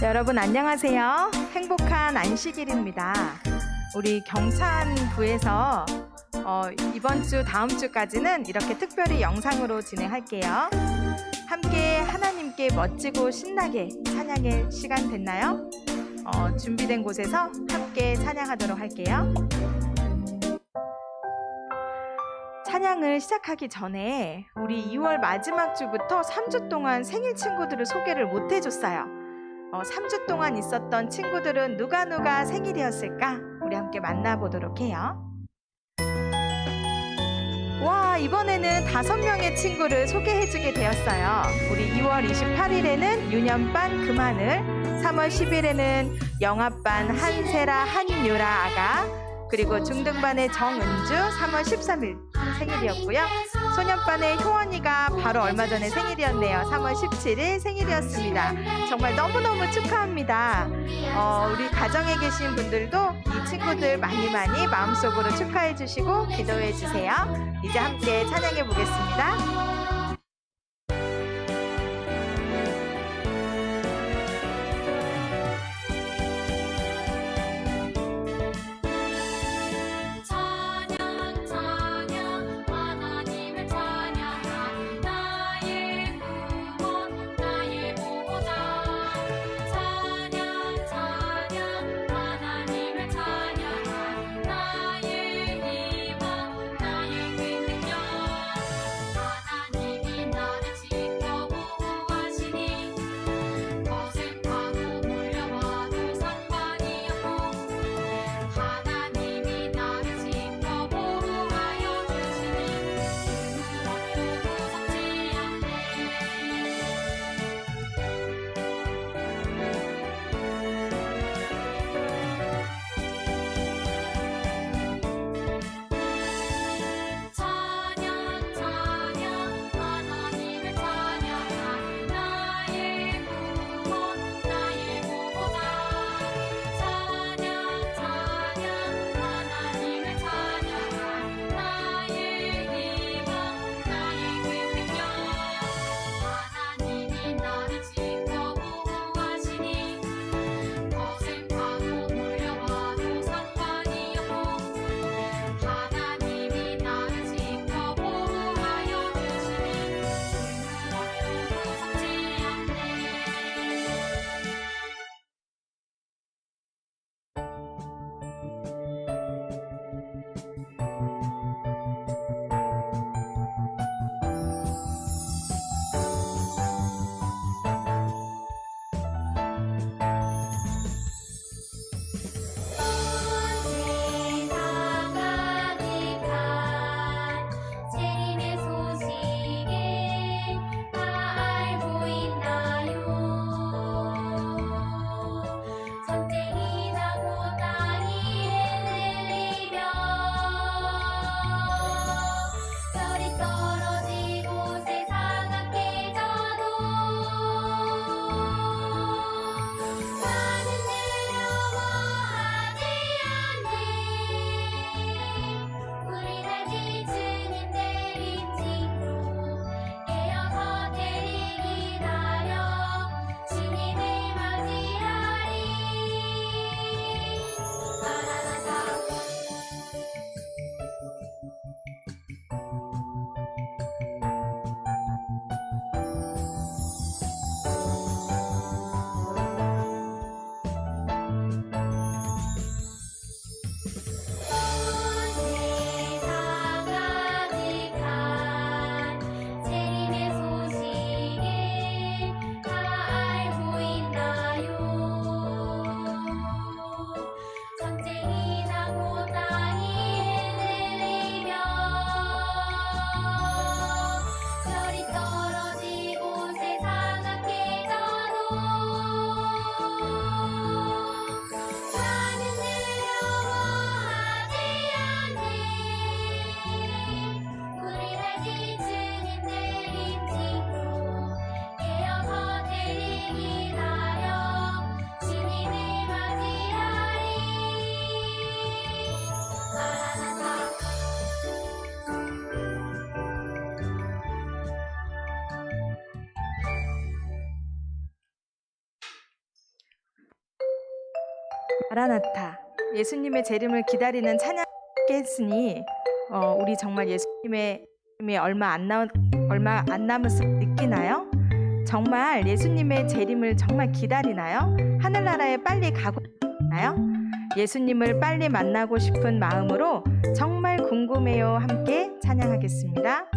여러분 안녕하세요. 행복한 안식일입니다. 우리 경찬부에서 이번 주 다음 주까지는 이렇게 특별히 영상으로 진행할게요. 함께 하나님께 멋지고 신나게 찬양의 시간 됐나요? 준비된 곳에서 함께 찬양하도록 할게요. 찬양을 시작하기 전에 우리 2월 마지막 주부터 3주 동안 생일 친구들을 소개를 못 해줬어요. 3주 동안 있었던 친구들은 누가 생일이었을까? 우리 함께 만나보도록 해요. 와, 이번에는 5명의 친구를 소개해주게 되었어요. 우리 2월 28일에는 유년반 금하늘, 3월 10일에는 영아반 한세라 한유라 아가, 그리고 중등반의 정은주 3월 13일 생일이었고요. 소년반의 효원이가 바로 얼마 전에 생일이었네요. 3월 17일 생일이었습니다. 정말 너무너무 축하합니다. 우리 가정에 계신 분들도 이 친구들 많이 마음속으로 축하해 주시고 기도해 주세요. 이제 함께 찬양해 보겠습니다. 하나님 마라나타, 예수님의 재림을 기다리는 찬양을 했으니 우리 정말 예수님의 얼마 안 남았을 느끼나요? 정말 예수님의 재림을 정말 기다리나요? 하늘나라에 빨리 가고 싶나요? 예수님을 빨리 만나고 싶은 마음으로 정말 궁금해요. 함께 찬양하겠습니다.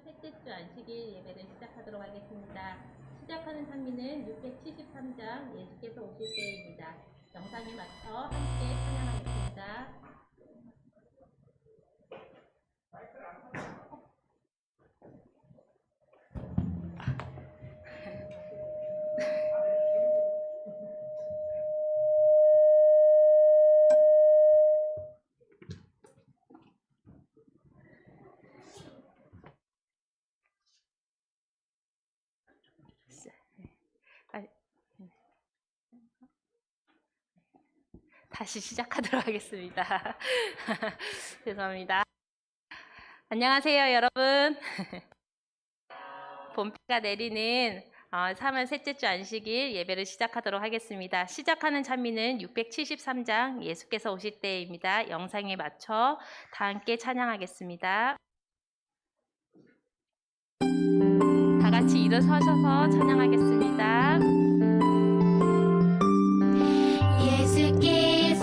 셋째 주 안식일 예배를 시작하도록 하겠습니다. 시작하는 찬미는 673장 예수께서 오실 때입니다. 영상에 맞춰 함께 찬양하겠습니다. 다시 시작하도록 하겠습니다. 죄송합니다. 안녕하세요, 여러분. 봄비가 내리는 3월 셋째 주 안식일 예배를 시작하도록 하겠습니다. 시작하는 찬미는 673장 예수께서 오실 때입니다. 영상에 맞춰 다 함께 찬양하겠습니다. 다 같이 일어서셔서 찬양하겠습니다. 예수께서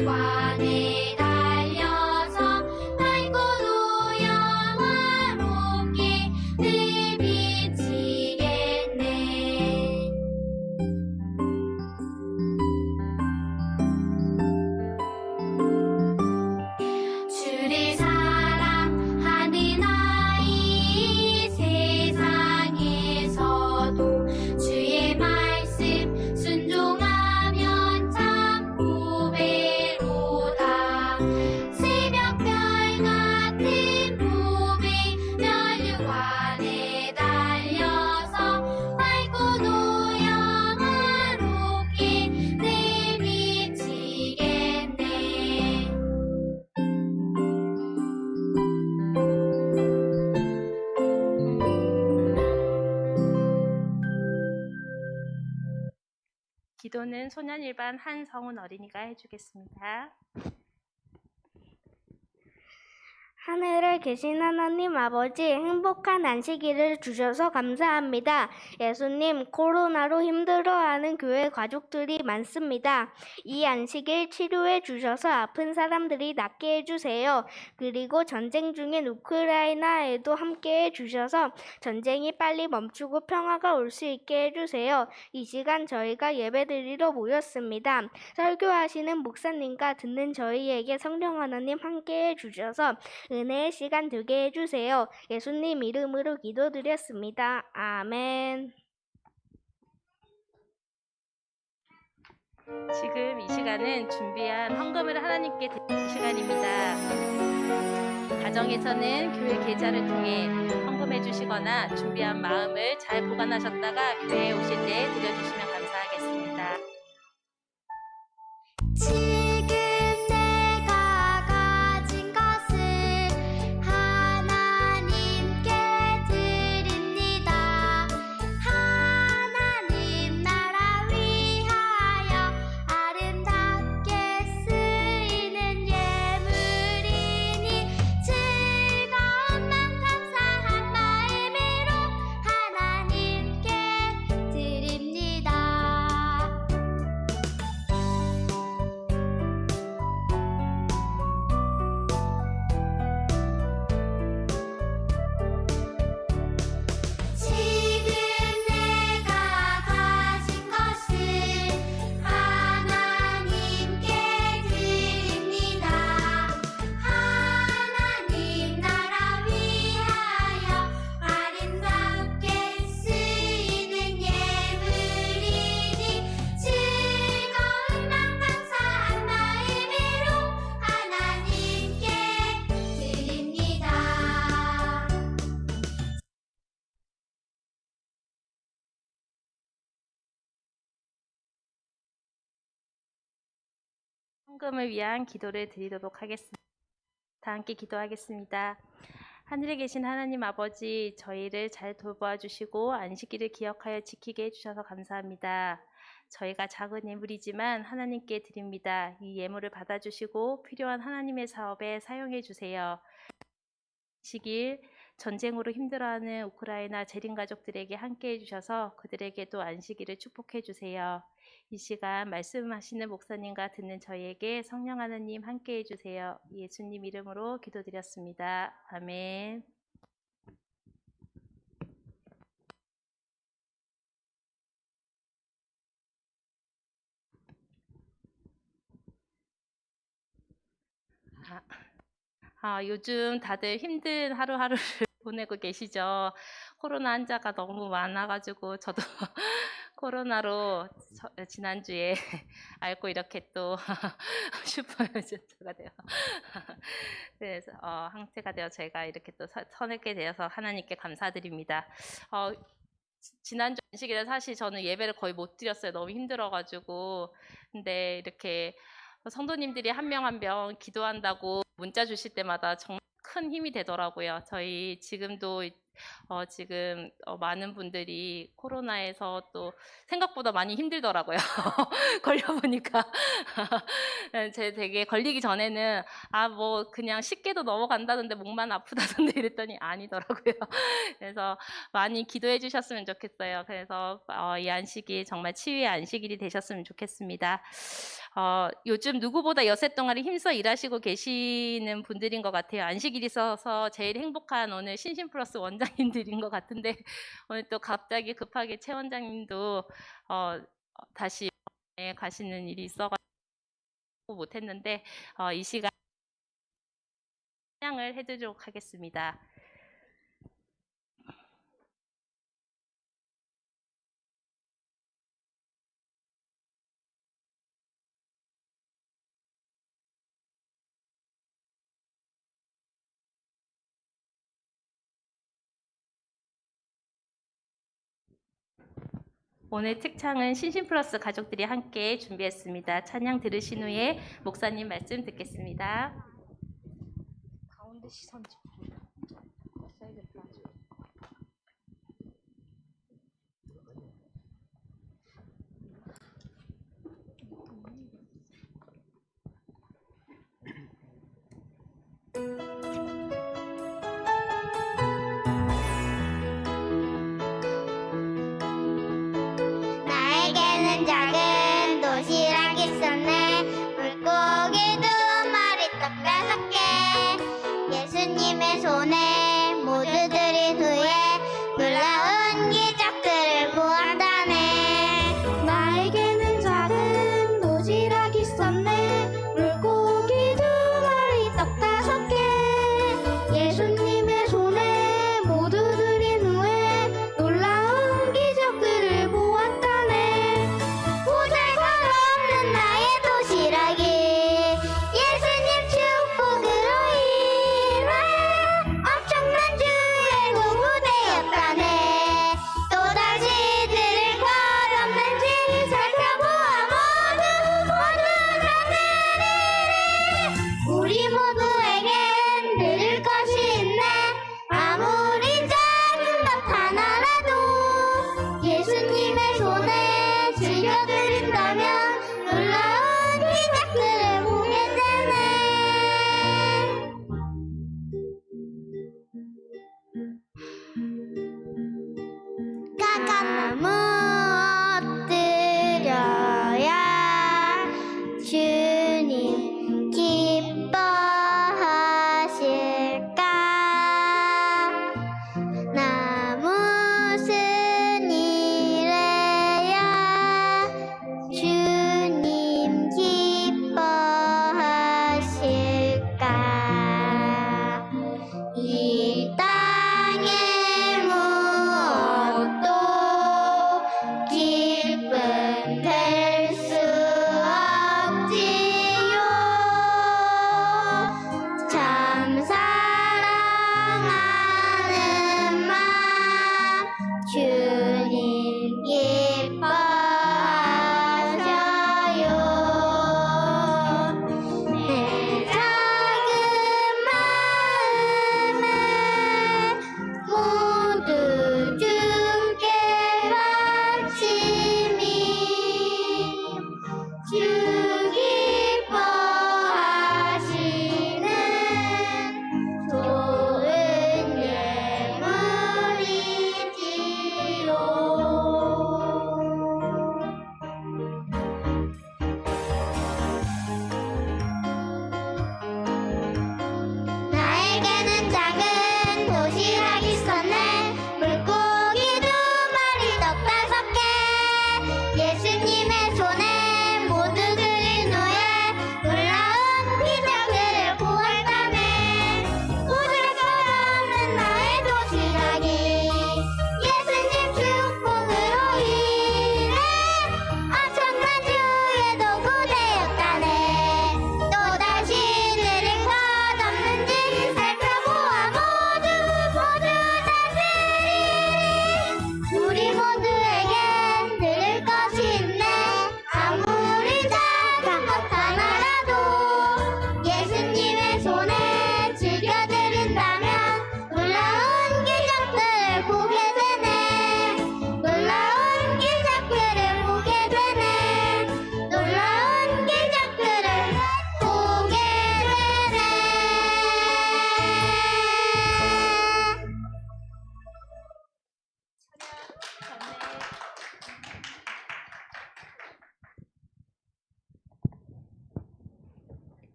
면류관에 달려서 밝고도 영화롭게 늘 비치겠네. 주를 사랑하는 아이 세상에서도 주의 말씀 순종하면 참 보배로다. 새벽별 같은 보배 면류관에 달려서 밝고도 영화롭게 늘 비치겠네. 기도는 소년 일반 한성훈 어린이가 해주겠습니다. 하늘에 계신 하나님 아버지, 행복한 안식일을 주셔서 감사합니다. 예수님, 코로나로 힘들어하는 교회 가족들이 많습니다. 이 안식일 치료해 주셔서 아픈 사람들이 낫게 해주세요. 그리고 전쟁 중인 우크라이나에도 함께 해주셔서 전쟁이 빨리 멈추고 평화가 올 수 있게 해주세요. 이 시간 저희가 예배드리러 모였습니다. 설교하시는 목사님과 듣는 저희에게 성령 하나님 함께 해주셔서 은혜의 시간 되게 해주세요. 예수님 이름으로 기도드렸습니다. 아멘. 지금 이 시간은 준비한 헌금을 하나님께 드리는 시간입니다. 가정에서는 교회 계좌를 통해 헌금해 주시거나 준비한 마음을 잘 보관하셨다가 교회에 오실 때 드려주시면 감사하겠습니다. 지금 내가 가진 것을 하나님께 드립니다. 하나님 나라 위하여 아름답게 쓰이는 예물이니 즐거운 맘 감사한 마음으로 하나님께 드립니다. 지금 내가 가진 것을 하나님께 드립니다. 하나님 나라 위하여 아름답게 쓰이는 예물이니 즐거운 맘 감사한 마음으로 하나님께 드립니다. 헌금을 위한 기도를 드리도록 하겠습니다. 다 함께 기도하겠습니다. 하늘에 계신 하나님 아버지, 저희를 잘 돌보아 주시고 안식일을 기억하여 지키게 해주셔서 감사합니다. 저희가 작은 예물이지만 하나님께 드립니다. 이 예물을 받아주시고 필요한 하나님의 사업에 사용해 주세요. 안식일 전쟁으로 힘들어하는 우크라이나 재림 가족들에게 함께 해주셔서 그들에게도 안식일을 축복해 주세요. 이 시간 말씀하시는 목사님과 듣는 저희에게 성령 하나님 함께 해주세요. 예수님 이름으로 기도드렸습니다. 아멘. 요즘 다들 힘든 하루하루를 보내고 계시죠? 코로나 환자가 너무 많아가지고 저도 코로나로 지난주에 앓고 이렇게 또 슈퍼유저가 되어 그래서 항체가 되어 제가 이렇게 또 서늘게 되어서 하나님께 감사드립니다. 지난주 안식일에 사실 저는 예배를 거의 못 드렸어요. 너무 힘들어가지고. 근데 이렇게 성도님들이 한 명 한 명 기도한다고 문자 주실 때마다 정말 큰 힘이 되더라고요. 저희 지금도 지금 많은 분들이 코로나에서 또 생각보다 많이 힘들더라고요. 걸려보니까 제 되게 걸리기 전에는 뭐 그냥 쉽게도 넘어간다던데 목만 아프다던데 이랬더니 아니더라고요. 그래서 많이 기도해 주셨으면 좋겠어요. 그래서 이 안식일 정말 치유의 안식일이 되셨으면 좋겠습니다. 요즘 누구보다 여세 동안에 힘써 일하시고 계시는 분들인 것 같아요. 안식일이 있어서 제일 행복한 오늘 신심플러스 원장님들인 것 같은데 오늘 또 갑자기 급하게 최 원장님도 다시 가시는 일이 있어가지고 못했는데 이 시간 찬양을 해드리도록 하겠습니다. 오늘 특창은 신심플러스 가족들이 함께 준비했습니다. 찬양 들으신 후에 목사님 말씀 듣겠습니다. 가운데 시선 집중. 나에게는 작은 도시락 있었네. 물고기도 마리 떡 5개. 예수님의 손에 모두 드린 후에 놀라운 기적들을 보았다네. 나에게는 작은 도시락 있었네. 물고기 2마리 떡 5개. 예수님의 손에 모두 드린 후에 놀라운 기적들을 보았다네. 보잘것없는 나의 도시락이 예수님 축복으로 인하여 엄청난 주의 노후되었다네. 또다시 들을 것 없는지 살펴보아 모두 다 드리리. 우리 모두에겐 들을 것이 있네. 아무리 작은 것 하나라도 예수님의 손에 즐겨드린다면 놀라운 기적들을 보게 되네. 가감 엎드려야 주님 기뻐하실까? 나 무슨 일해야 주님 기뻐하실까? 이 땅의 무엇도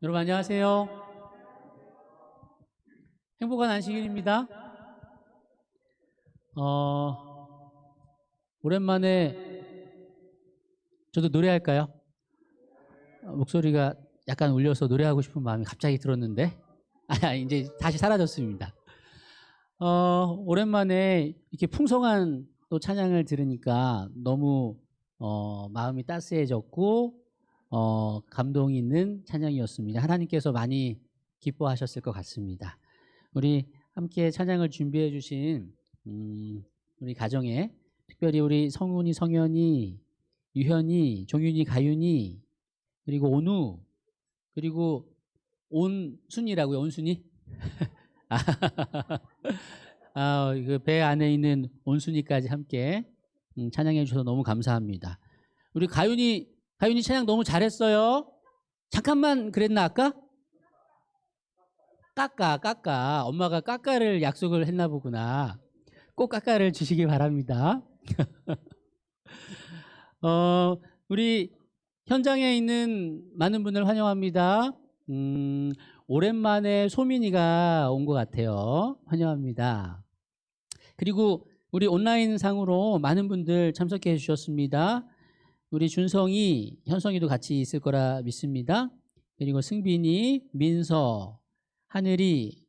여러분 안녕하세요. 행복한 안식일입니다. 오랜만에 저도 노래할까요? 목소리가 약간 울려서 노래하고 싶은 마음이 갑자기 들었는데 이제 다시 사라졌습니다. 오랜만에 이렇게 풍성한 또 찬양을 들으니까 너무 마음이 따스해졌고 감동이 있는 찬양이었습니다. 하나님께서 많이 기뻐하셨을 것 같습니다. 우리 함께 찬양을 준비해 주신 우리 가정에 특별히 우리 성훈이, 성현이, 유현이, 종윤이, 가윤이, 그리고 온우, 그리고 온순이라고요. 온순이? 그 배 안에 있는 온순이까지 함께 찬양해 주셔서 너무 감사합니다. 우리 가윤이 찬양 너무 잘했어요. 잠깐만 그랬나 아까? 까까 엄마가 까까를 약속을 했나 보구나. 꼭 까까를 주시기 바랍니다. 우리 현장에 있는 많은 분들 환영합니다. 오랜만에 소민이가 온 것 같아요. 환영합니다. 그리고 우리 온라인 상으로 많은 분들 참석해 주셨습니다. 우리 준성이, 현성이도 같이 있을 거라 믿습니다. 그리고 승빈이, 민서, 하늘이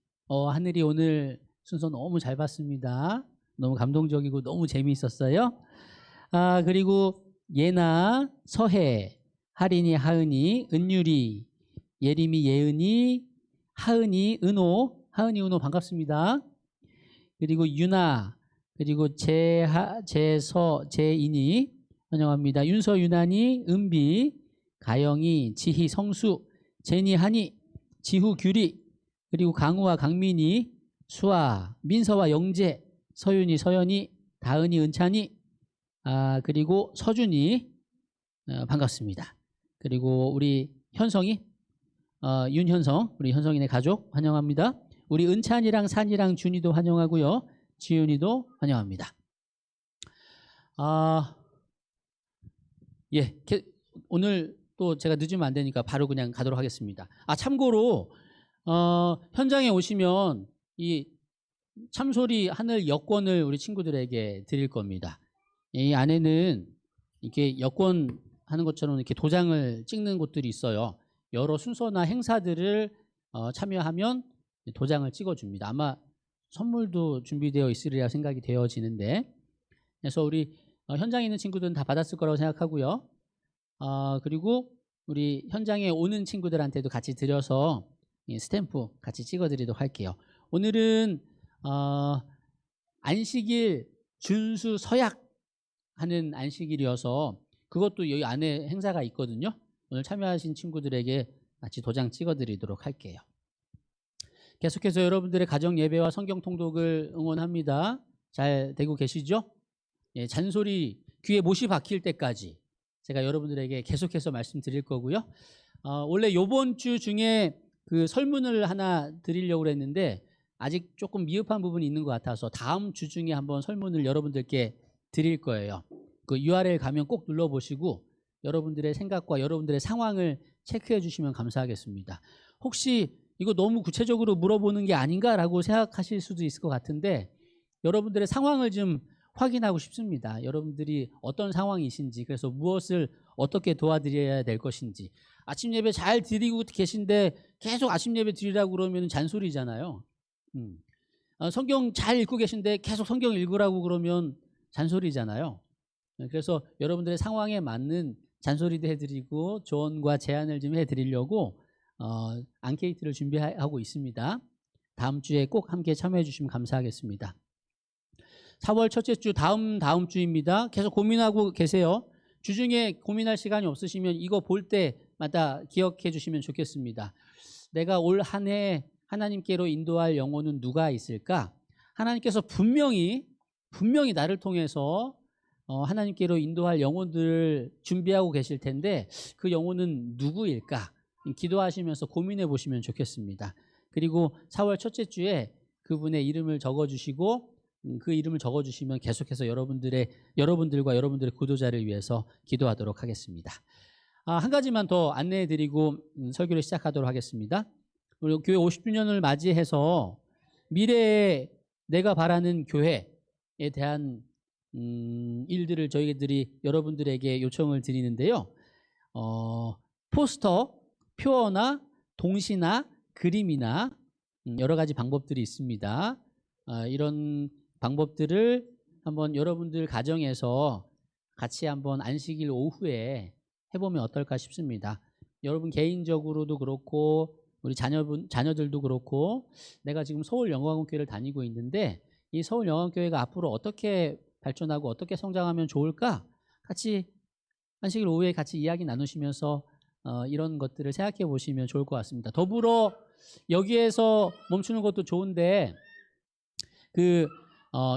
오늘 순서 너무 잘 봤습니다. 너무 감동적이고 너무 재미있었어요. 그리고 예나, 서혜, 하린이, 하은이, 은유리, 예림이, 예은이, 하은이, 은호 반갑습니다. 그리고 유나, 그리고 재서, 재인이 환영합니다. 윤서, 유난이, 은비, 가영이, 지희, 성수, 제니, 한이, 지후, 규리, 그리고 강우와 강민이, 수아, 민서와 영재, 서윤이, 서연이, 다은이, 은찬이, 그리고 서준이 반갑습니다. 그리고 우리 현성이, 윤현성, 우리 현성이네 가족 환영합니다. 우리 은찬이랑 산이랑 준이도 환영하고요. 지윤이도 환영합니다. 예, 오늘 또 제가 늦으면 안 되니까 바로 그냥 가도록 하겠습니다. 참고로 현장에 오시면 이 참소리 하늘 여권을 우리 친구들에게 드릴 겁니다. 이 안에는 이렇게 여권 하는 것처럼 이렇게 도장을 찍는 곳들이 있어요. 여러 순서나 행사들을 참여하면 도장을 찍어줍니다. 아마 선물도 준비되어 있으리라 생각이 되어지는데, 그래서 우리 현장에 있는 친구들은 다 받았을 거라고 생각하고요. 그리고 우리 현장에 오는 친구들한테도 같이 드려서 스탬프 같이 찍어드리도록 할게요. 오늘은 안식일 준수 서약 하는 안식일이어서 그것도 여기 안에 행사가 있거든요. 오늘 참여하신 친구들에게 같이 도장 찍어드리도록 할게요. 계속해서 여러분들의 가정 예배와 성경 통독을 응원합니다. 잘 되고 계시죠? 예, 잔소리 귀에 못이 박힐 때까지 제가 여러분들에게 계속해서 말씀드릴 거고요. 원래 이번 주 중에 그 설문을 하나 드리려고 했는데 아직 조금 미흡한 부분이 있는 것 같아서 다음 주 중에 한번 설문을 여러분들께 드릴 거예요. 그 URL 가면 꼭 눌러보시고 여러분들의 생각과 여러분들의 상황을 체크해 주시면 감사하겠습니다. 혹시 이거 너무 구체적으로 물어보는 게 아닌가라고 생각하실 수도 있을 것 같은데 여러분들의 상황을 좀 확인하고 싶습니다. 여러분들이 어떤 상황이신지, 그래서 무엇을 어떻게 도와드려야 될 것인지. 아침 예배 잘 드리고 계신데 계속 아침 예배 드리라고 그러면 잔소리잖아요. 성경 잘 읽고 계신데 계속 성경 읽으라고 그러면 잔소리잖아요. 그래서 여러분들의 상황에 맞는 잔소리도 해드리고 조언과 제안을 좀 해드리려고 앙케이트를 준비하고 있습니다. 다음 주에 꼭 함께 참여해 주시면 감사하겠습니다. 4월 첫째 주 다음 주입니다. 계속 고민하고 계세요. 주중에 고민할 시간이 없으시면 이거 볼 때마다 기억해 주시면 좋겠습니다. 내가 올 한 해 하나님께로 인도할 영혼은 누가 있을까? 하나님께서 분명히 나를 통해서 하나님께로 인도할 영혼들을 준비하고 계실 텐데 그 영혼은 누구일까? 기도하시면서 고민해 보시면 좋겠습니다. 그리고 4월 첫째 주에 그분의 이름을 적어주시고 그 이름을 적어주시면 계속해서 여러분들과 여러분들의 구도자를 위해서 기도하도록 하겠습니다. 한 가지만 더 안내해드리고 설교를 시작하도록 하겠습니다. 우리 교회 50주년을 맞이해서 미래에 내가 바라는 교회에 대한 일들을 저희들이 여러분들에게 요청을 드리는데요. 포스터, 표어나 동시나 그림이나 여러 가지 방법들이 있습니다. 이런 방법들을 한번 여러분들 가정에서 같이 한번 안식일 오후에 해보면 어떨까 싶습니다. 여러분 개인적으로도 그렇고 우리 자녀들도 그렇고 내가 지금 서울영광교회를 다니고 있는데 이 서울영광교회가 앞으로 어떻게 발전하고 어떻게 성장하면 좋을까? 같이 안식일 오후에 같이 이야기 나누시면서 이런 것들을 생각해 보시면 좋을 것 같습니다. 더불어 여기에서 멈추는 것도 좋은데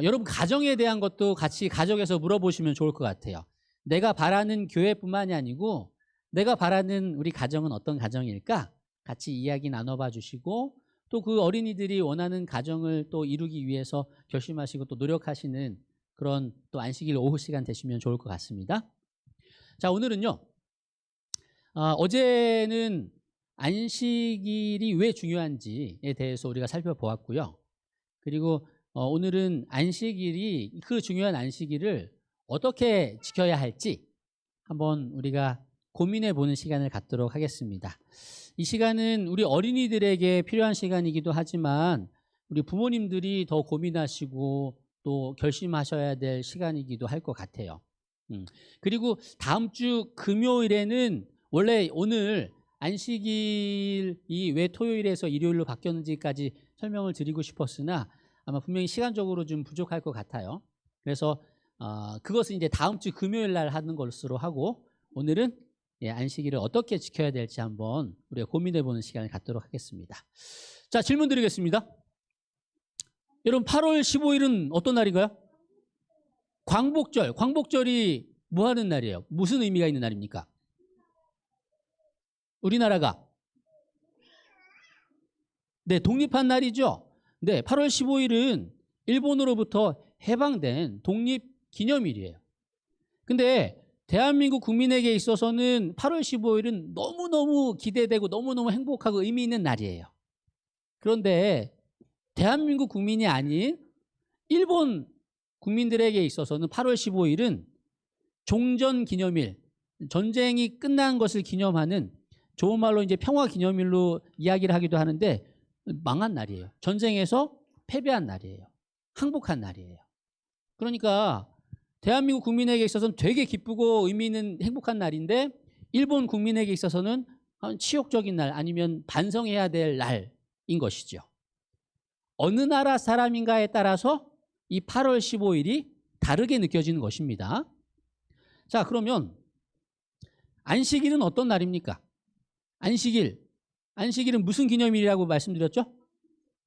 여러분 가정에 대한 것도 같이 가족에서 물어보시면 좋을 것 같아요. 내가 바라는 교회뿐만이 아니고 내가 바라는 우리 가정은 어떤 가정일까? 같이 이야기 나눠봐 주시고 또 그 어린이들이 원하는 가정을 또 이루기 위해서 결심하시고 또 노력하시는 그런 또 안식일 오후 시간 되시면 좋을 것 같습니다. 자, 오늘은요. 어제는 안식일이 왜 중요한지에 대해서 우리가 살펴보았고요. 그리고 오늘은 안식일이 그 중요한 안식일을 어떻게 지켜야 할지 한번 우리가 고민해 보는 시간을 갖도록 하겠습니다. 이 시간은 우리 어린이들에게 필요한 시간이기도 하지만 우리 부모님들이 더 고민하시고 또 결심하셔야 될 시간이기도 할 것 같아요. 그리고 다음 주 금요일에는 원래 오늘 안식일이 왜 토요일에서 일요일로 바뀌었는지까지 설명을 드리고 싶었으나 아마 분명히 시간적으로 좀 부족할 것 같아요. 그래서 그것은 이제 다음 주 금요일 날 하는 것으로 하고 오늘은 안식일을 어떻게 지켜야 될지 한번 우리가 고민해 보는 시간을 갖도록 하겠습니다. 자, 질문 드리겠습니다. 여러분 8월 15일은 어떤 날인가요? 광복절. 광복절이 뭐 하는 날이에요? 무슨 의미가 있는 날입니까? 우리나라가 독립한 날이죠. 네, 8월 15일은 일본으로부터 해방된 독립기념일이에요. 근데 대한민국 국민에게 있어서는 8월 15일은 너무너무 기대되고 너무너무 행복하고 의미 있는 날이에요. 그런데 대한민국 국민이 아닌 일본 국민들에게 있어서는 8월 15일은 종전기념일, 전쟁이 끝난 것을 기념하는 좋은 말로 이제 평화기념일로 이야기를 하기도 하는데 망한 날이에요. 전쟁에서 패배한 날이에요. 항복한 날이에요. 그러니까 대한민국 국민에게 있어서는 되게 기쁘고 의미 있는 행복한 날인데 일본 국민에게 있어서는 치욕적인 날 아니면 반성해야 될 날인 것이죠. 어느 나라 사람인가에 따라서 이 8월 15일이 다르게 느껴지는 것입니다. 자, 그러면 안식일은 어떤 날입니까? 안식일은 무슨 기념일이라고 말씀드렸죠?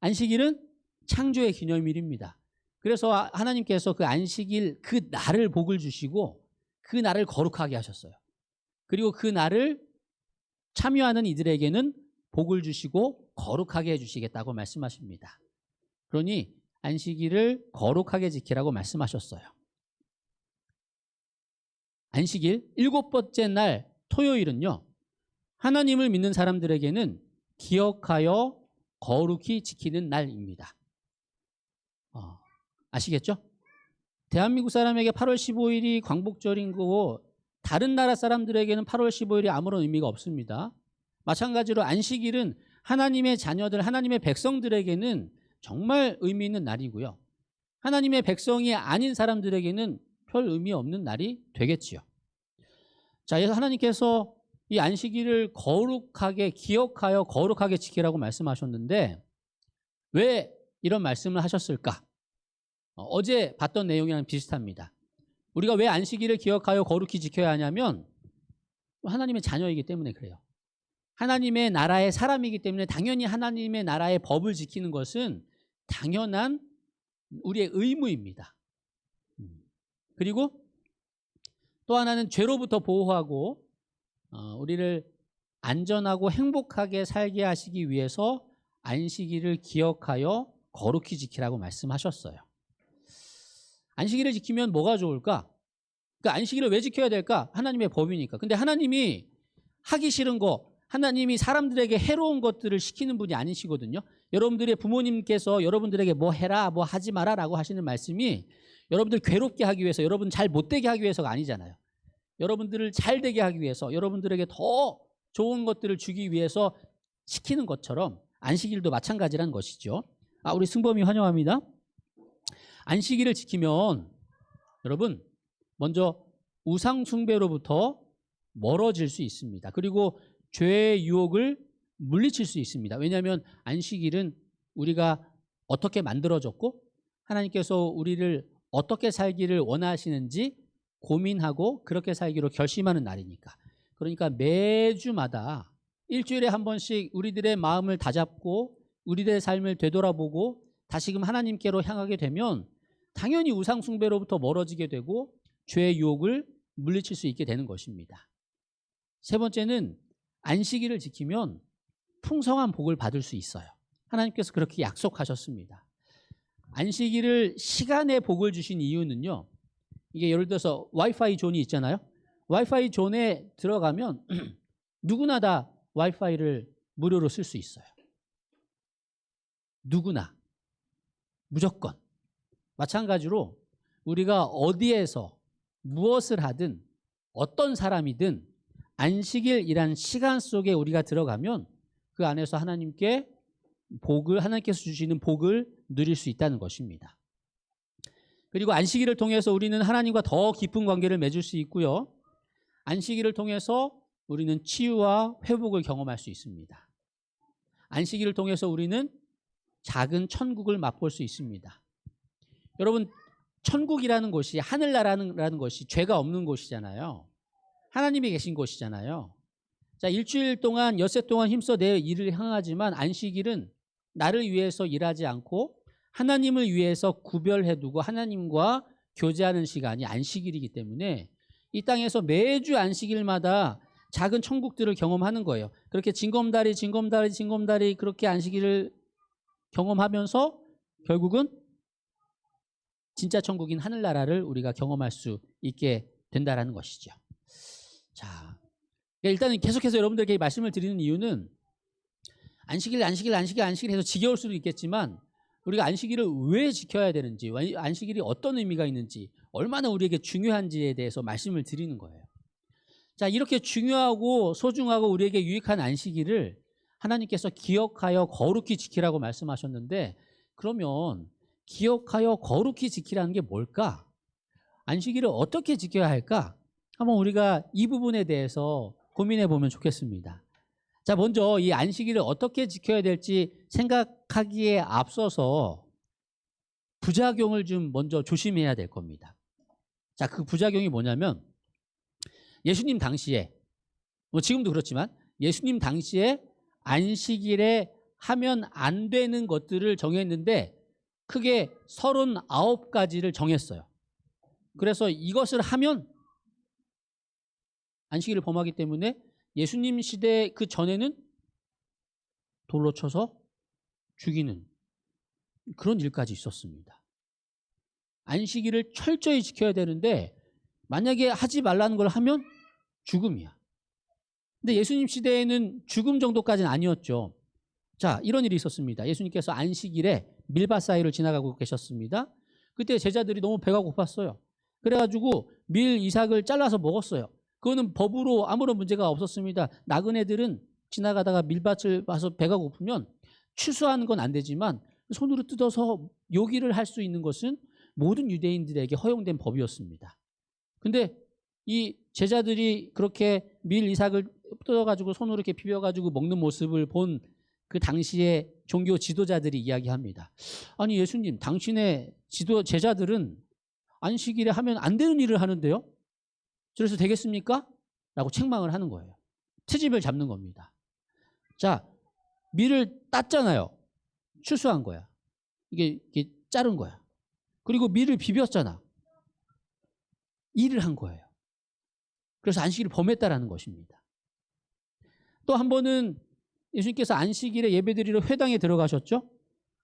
안식일은 창조의 기념일입니다. 그래서 하나님께서 그 안식일 그 날을 복을 주시고 그 날을 거룩하게 하셨어요. 그리고 그 날을 참여하는 이들에게는 복을 주시고 거룩하게 해주시겠다고 말씀하십니다. 그러니 안식일을 거룩하게 지키라고 말씀하셨어요. 안식일 7번째 날 토요일은요. 하나님을 믿는 사람들에게는 기억하여 거룩히 지키는 날입니다. 아시겠죠? 대한민국 사람에게 8월 15일이 광복절인 거고 다른 나라 사람들에게는 8월 15일이 아무런 의미가 없습니다. 마찬가지로 안식일은 하나님의 자녀들, 하나님의 백성들에게는 정말 의미 있는 날이고요. 하나님의 백성이 아닌 사람들에게는 별 의미 없는 날이 되겠지요. 자, 그래서 하나님께서 이 안식일을 거룩하게 기억하여 거룩하게 지키라고 말씀하셨는데 왜 이런 말씀을 하셨을까? 어제 봤던 내용이랑 비슷합니다. 우리가 왜 안식일을 기억하여 거룩히 지켜야 하냐면 하나님의 자녀이기 때문에 그래요. 하나님의 나라의 사람이기 때문에 당연히 하나님의 나라의 법을 지키는 것은 당연한 우리의 의무입니다. 그리고 또 하나는 죄로부터 보호하고 우리를 안전하고 행복하게 살게 하시기 위해서 안식일을 기억하여 거룩히 지키라고 말씀하셨어요. 안식일을 지키면 뭐가 좋을까? 그러니까 안식일을 왜 지켜야 될까? 하나님의 법이니까. 근데 하나님이 하기 싫은 거, 하나님이 사람들에게 해로운 것들을 시키는 분이 아니시거든요. 여러분들의 부모님께서 여러분들에게 뭐 해라, 뭐 하지 마라 라고 하시는 말씀이 여러분들 괴롭게 하기 위해서, 여러분 잘 못되게 하기 위해서가 아니잖아요. 여러분들을 잘 되게 하기 위해서, 여러분들에게 더 좋은 것들을 주기 위해서 시키는 것처럼 안식일도 마찬가지라는 것이죠. 우리 승범이 환영합니다. 안식일을 지키면 여러분 먼저 우상 숭배로부터 멀어질 수 있습니다. 그리고 죄의 유혹을 물리칠 수 있습니다. 왜냐하면 안식일은 우리가 어떻게 만들어졌고 하나님께서 우리를 어떻게 살기를 원하시는지 고민하고 그렇게 살기로 결심하는 날이니까. 그러니까 매주마다 일주일에 한 번씩 우리들의 마음을 다잡고 우리들의 삶을 되돌아보고 다시금 하나님께로 향하게 되면 당연히 우상 숭배로부터 멀어지게 되고 죄의 유혹을 물리칠 수 있게 되는 것입니다. 세 번째는 안식일을 지키면 풍성한 복을 받을 수 있어요. 하나님께서 그렇게 약속하셨습니다. 안식일을 시간의 복을 주신 이유는요. 이게 예를 들어서 와이파이 존이 있잖아요. 와이파이 존에 들어가면 누구나 다 와이파이를 무료로 쓸 수 있어요. 누구나. 무조건. 마찬가지로 우리가 어디에서 무엇을 하든 어떤 사람이든 안식일이란 시간 속에 우리가 들어가면 그 안에서 하나님께서 주시는 복을 누릴 수 있다는 것입니다. 그리고 안식일을 통해서 우리는 하나님과 더 깊은 관계를 맺을 수 있고요. 안식일을 통해서 우리는 치유와 회복을 경험할 수 있습니다. 안식일을 통해서 우리는 작은 천국을 맛볼 수 있습니다. 여러분, 천국이라는 곳이, 하늘나라라는 것이 죄가 없는 곳이잖아요. 하나님이 계신 곳이잖아요. 자, 일주일 동안, 엿새 동안 힘써 내 일을 향하지만 안식일은 나를 위해서 일하지 않고 하나님을 위해서 구별해두고 하나님과 교제하는 시간이 안식일이기 때문에 이 땅에서 매주 안식일마다 작은 천국들을 경험하는 거예요. 그렇게 징검다리 그렇게 안식일을 경험하면서 결국은 진짜 천국인 하늘나라를 우리가 경험할 수 있게 된다는 것이죠. 자, 일단은 계속해서 여러분들에게 말씀을 드리는 이유는 안식일 해서 지겨울 수도 있겠지만 우리가 안식일을 왜 지켜야 되는지, 안식일이 어떤 의미가 있는지, 얼마나 우리에게 중요한지에 대해서 말씀을 드리는 거예요. 자, 이렇게 중요하고 소중하고 우리에게 유익한 안식일을 하나님께서 기억하여 거룩히 지키라고 말씀하셨는데, 그러면 기억하여 거룩히 지키라는 게 뭘까? 안식일을 어떻게 지켜야 할까? 한번 우리가 이 부분에 대해서 고민해 보면 좋겠습니다. 자, 먼저 이 안식일을 어떻게 지켜야 될지 생각하기에 앞서서 부작용을 좀 먼저 조심해야 될 겁니다. 자, 그 부작용이 뭐냐면 예수님 당시에, 지금도 그렇지만 예수님 당시에 안식일에 하면 안 되는 것들을 정했는데 크게 39가지를 정했어요. 그래서 이것을 하면 안식일을 범하기 때문에 예수님 시대 그 전에는 돌로 쳐서 죽이는 그런 일까지 있었습니다. 안식일을 철저히 지켜야 되는데 만약에 하지 말라는 걸 하면 죽음이야. 근데 예수님 시대에는 죽음 정도까지는 아니었죠. 자, 이런 일이 있었습니다. 예수님께서 안식일에 밀밭 사이를 지나가고 계셨습니다. 그때 제자들이 너무 배가 고팠어요. 그래가지고 밀 이삭을 잘라서 먹었어요. 그거는 법으로 아무런 문제가 없었습니다. 나그네들은 지나가다가 밀밭을 봐서 배가 고프면 추수하는 건 안 되지만 손으로 뜯어서 요기를 할 수 있는 것은 모든 유대인들에게 허용된 법이었습니다. 근데 이 제자들이 그렇게 밀 이삭을 뜯어가지고 손으로 이렇게 비벼가지고 먹는 모습을 본 그 당시에 종교 지도자들이 이야기합니다. 아니 예수님, 당신의 제자들은 안식일에 하면 안 되는 일을 하는데요? 그래서 되겠습니까? 라고 책망을 하는 거예요. 트집을 잡는 겁니다. 자, 밀을 땄잖아요. 추수한 거야. 이게 자른 거야. 그리고 밀을 비볐잖아. 일을 한 거예요. 그래서 안식일을 범했다라는 것입니다. 또 한 번은 예수님께서 안식일에 예배드리러 회당에 들어가셨죠?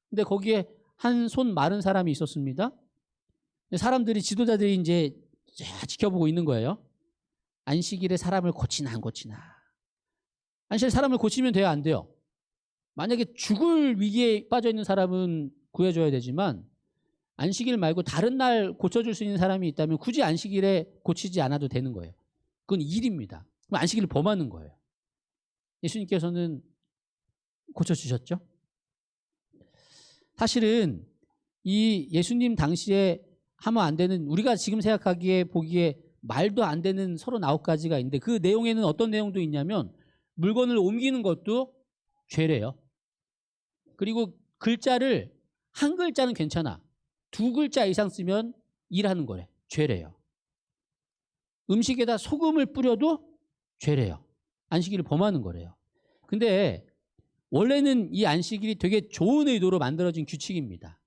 근데 거기에 한 손 마른 사람이 있었습니다. 사람들이, 지도자들이 이제 지켜보고 있는 거예요. 안식일에 사람을 고치나 안 고치나. 안식일 사람을 고치면 돼요, 안 돼요? 만약에 죽을 위기에 빠져 있는 사람은 구해줘야 되지만 안식일 말고 다른 날 고쳐줄 수 있는 사람이 있다면 굳이 안식일에 고치지 않아도 되는 거예요. 그건 일입니다. 그럼 안식일을 범하는 거예요. 예수님께서는 고쳐주셨죠? 사실은 이 예수님 당시에 하면 안 되는, 우리가 지금 생각하기에 보기에 말도 안 되는 39가지가 있는데 그 내용에는 어떤 내용도 있냐면 물건을 옮기는 것도 죄래요. 그리고 글자를 한 글자는 괜찮아. 2글자 이상 쓰면 일하는 거래. 죄래요. 음식에다 소금을 뿌려도 죄래요. 안식일을 범하는 거래요. 근데 원래는 이 안식일이 되게 좋은 의도로 만들어진 규칙입니다.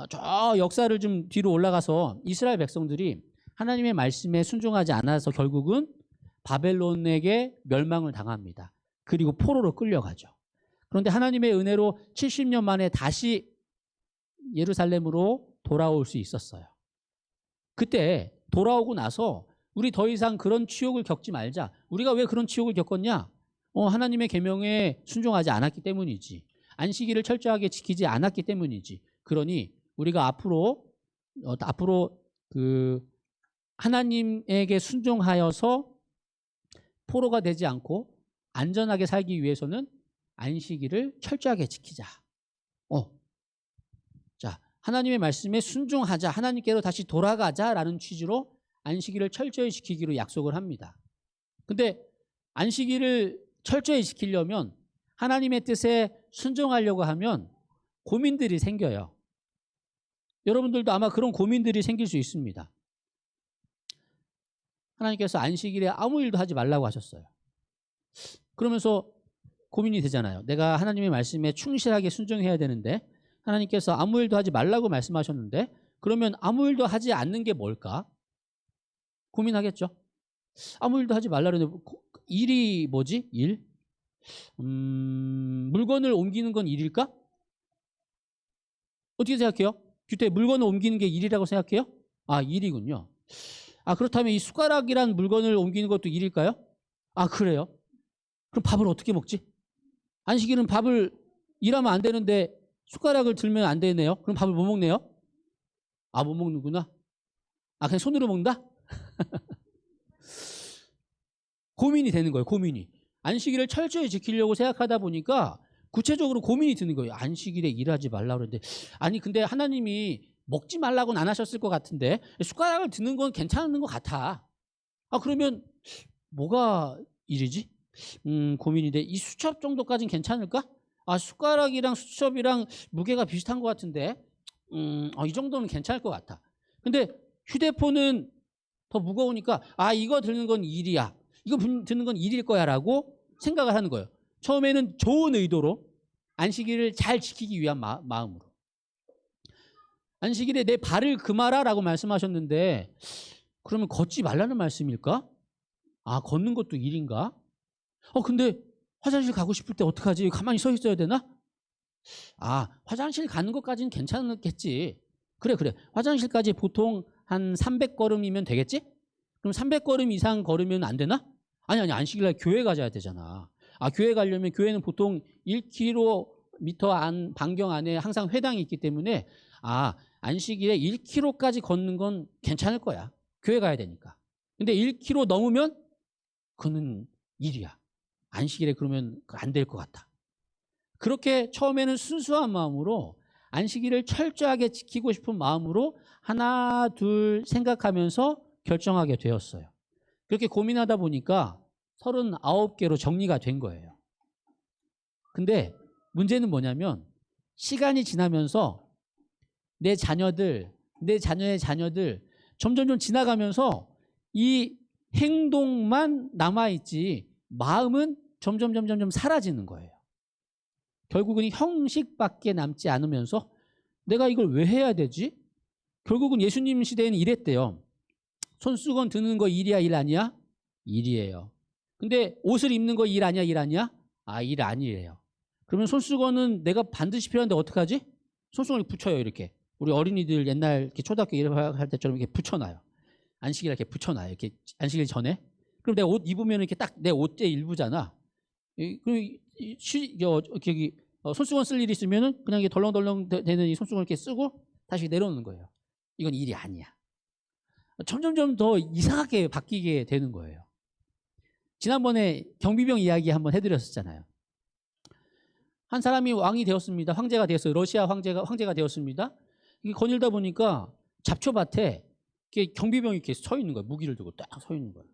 저 역사를 좀 뒤로 올라가서 이스라엘 백성들이 하나님의 말씀에 순종하지 않아서 결국은 바벨론에게 멸망을 당합니다. 그리고 포로로 끌려가죠. 그런데 하나님의 은혜로 70년 만에 다시 예루살렘으로 돌아올 수 있었어요. 그때 돌아오고 나서 우리 더 이상 그런 치욕을 겪지 말자. 우리가 왜 그런 치욕을 겪었냐? 하나님의 계명에 순종하지 않았기 때문이지. 안식일을 철저하게 지키지 않았기 때문이지. 그러니 우리가 앞으로 그 하나님에게 순종하여서 포로가 되지 않고 안전하게 살기 위해서는 안식일을 철저하게 지키자. 자, 하나님의 말씀에 순종하자. 하나님께로 다시 돌아가자라는 취지로 안식일을 철저히 지키기로 약속을 합니다. 근데 안식일을 철저히 지키려면 하나님의 뜻에 순종하려고 하면 고민들이 생겨요. 여러분들도 아마 그런 고민들이 생길 수 있습니다. 하나님께서 안식일에 아무 일도 하지 말라고 하셨어요. 그러면서 고민이 되잖아요. 내가 하나님의 말씀에 충실하게 순종해야 되는데 하나님께서 아무 일도 하지 말라고 말씀하셨는데 그러면 아무 일도 하지 않는 게 뭘까? 고민하겠죠. 아무 일도 하지 말라는데 일이 뭐지? 일? 물건을 옮기는 건 일일까? 어떻게 생각해요? 규태 물건을 옮기는 게 일이라고 생각해요? 아, 일이군요. 아, 그렇다면 이 숟가락이란 물건을 옮기는 것도 일일까요? 아, 그래요? 그럼 밥을 어떻게 먹지? 안식일은 밥을 일하면 안 되는데 숟가락을 들면 안 되네요. 그럼 밥을 못 먹네요? 아, 못 먹는구나. 아, 그냥 손으로 먹는다? 고민이 되는 거예요. 고민이. 안식일을 철저히 지키려고 생각하다 보니까 구체적으로 고민이 드는 거예요. 안식일에 일하지 말라고 그러는데 아니 근데 하나님이 먹지 말라고는 안 하셨을 것 같은데 숟가락을 드는 건 괜찮은 것 같아. 아, 그러면 뭐가 일이지? 고민인데 이 수첩 정도까지는 괜찮을까? 아, 숟가락이랑 수첩이랑 무게가 비슷한 것 같은데 이 정도는 괜찮을 것 같아. 근데 휴대폰은 더 무거우니까 아, 이거 드는 건 일이야. 이거 드는 건 일일 거야 라고 생각을 하는 거예요. 처음에는 좋은 의도로 안식일을 잘 지키기 위한 마음으로. 안식일에 내 발을 금하라 라고 말씀하셨는데 그러면 걷지 말라는 말씀일까? 아, 걷는 것도 일인가? 근데 화장실 가고 싶을 때 어떡하지? 가만히 서 있어야 되나? 아, 화장실 가는 것까지는 괜찮겠지. 그래. 화장실까지 보통 한 300걸음이면 되겠지? 그럼 300걸음 이상 걸으면 안 되나? 아니, 안식일날 교회 가야 되잖아. 아, 교회 가려면 교회는 보통 1km 반경 안에 항상 회당이 있기 때문에 아, 안식일에 1km까지 걷는 건 괜찮을 거야. 교회 가야 되니까. 근데 1km 넘으면 그는 일이야. 안식일에 그러면 안 될 것 같아. 그렇게 처음에는 순수한 마음으로 안식일을 철저하게 지키고 싶은 마음으로 하나 둘 생각하면서 결정하게 되었어요. 그렇게 고민하다 보니까 39개로 정리가 된 거예요. 근데 문제는 뭐냐면 시간이 지나면서 내 자녀의 자녀들 점점 지나가면서 이 행동만 남아있지 마음은 점점 사라지는 거예요. 결국은 형식밖에 남지 않으면서 내가 이걸 왜 해야 되지? 결국은 예수님 시대에는 이랬대요. 손수건 드는 거 일이야, 일 아니야? 일이에요. 근데 옷을 입는 거 일 아니야, 일 아니야? 아, 일 아니에요. 그러면 손수건은 내가 반드시 필요한데 어떡하지? 손수건을 붙여요, 이렇게. 우리 어린이들 옛날 이렇게 초등학교 일할 때처럼 이렇게 붙여놔요. 안식일 이렇게 붙여놔요. 이렇게 안식일 전에. 그럼 내가 옷 입으면 이렇게 딱 내 옷의 일부잖아. 손수건 쓸 일이 있으면은 그냥 이게 덜렁덜렁 되는 이 손수건을 이렇게 쓰고 다시 내려놓는 거예요. 이건 일이 아니야. 점점점 더 이상하게 바뀌게 되는 거예요. 지난번에 경비병 이야기 한번 해드렸었잖아요. 한 사람이 왕이 되었습니다. 황제가 되었어요. 러시아 황제가 되었습니다. 이게 거닐다 보니까 잡초밭에 이렇게 경비병이 이렇게 서 있는 거예요. 무기를 들고 딱 서 있는 거예요.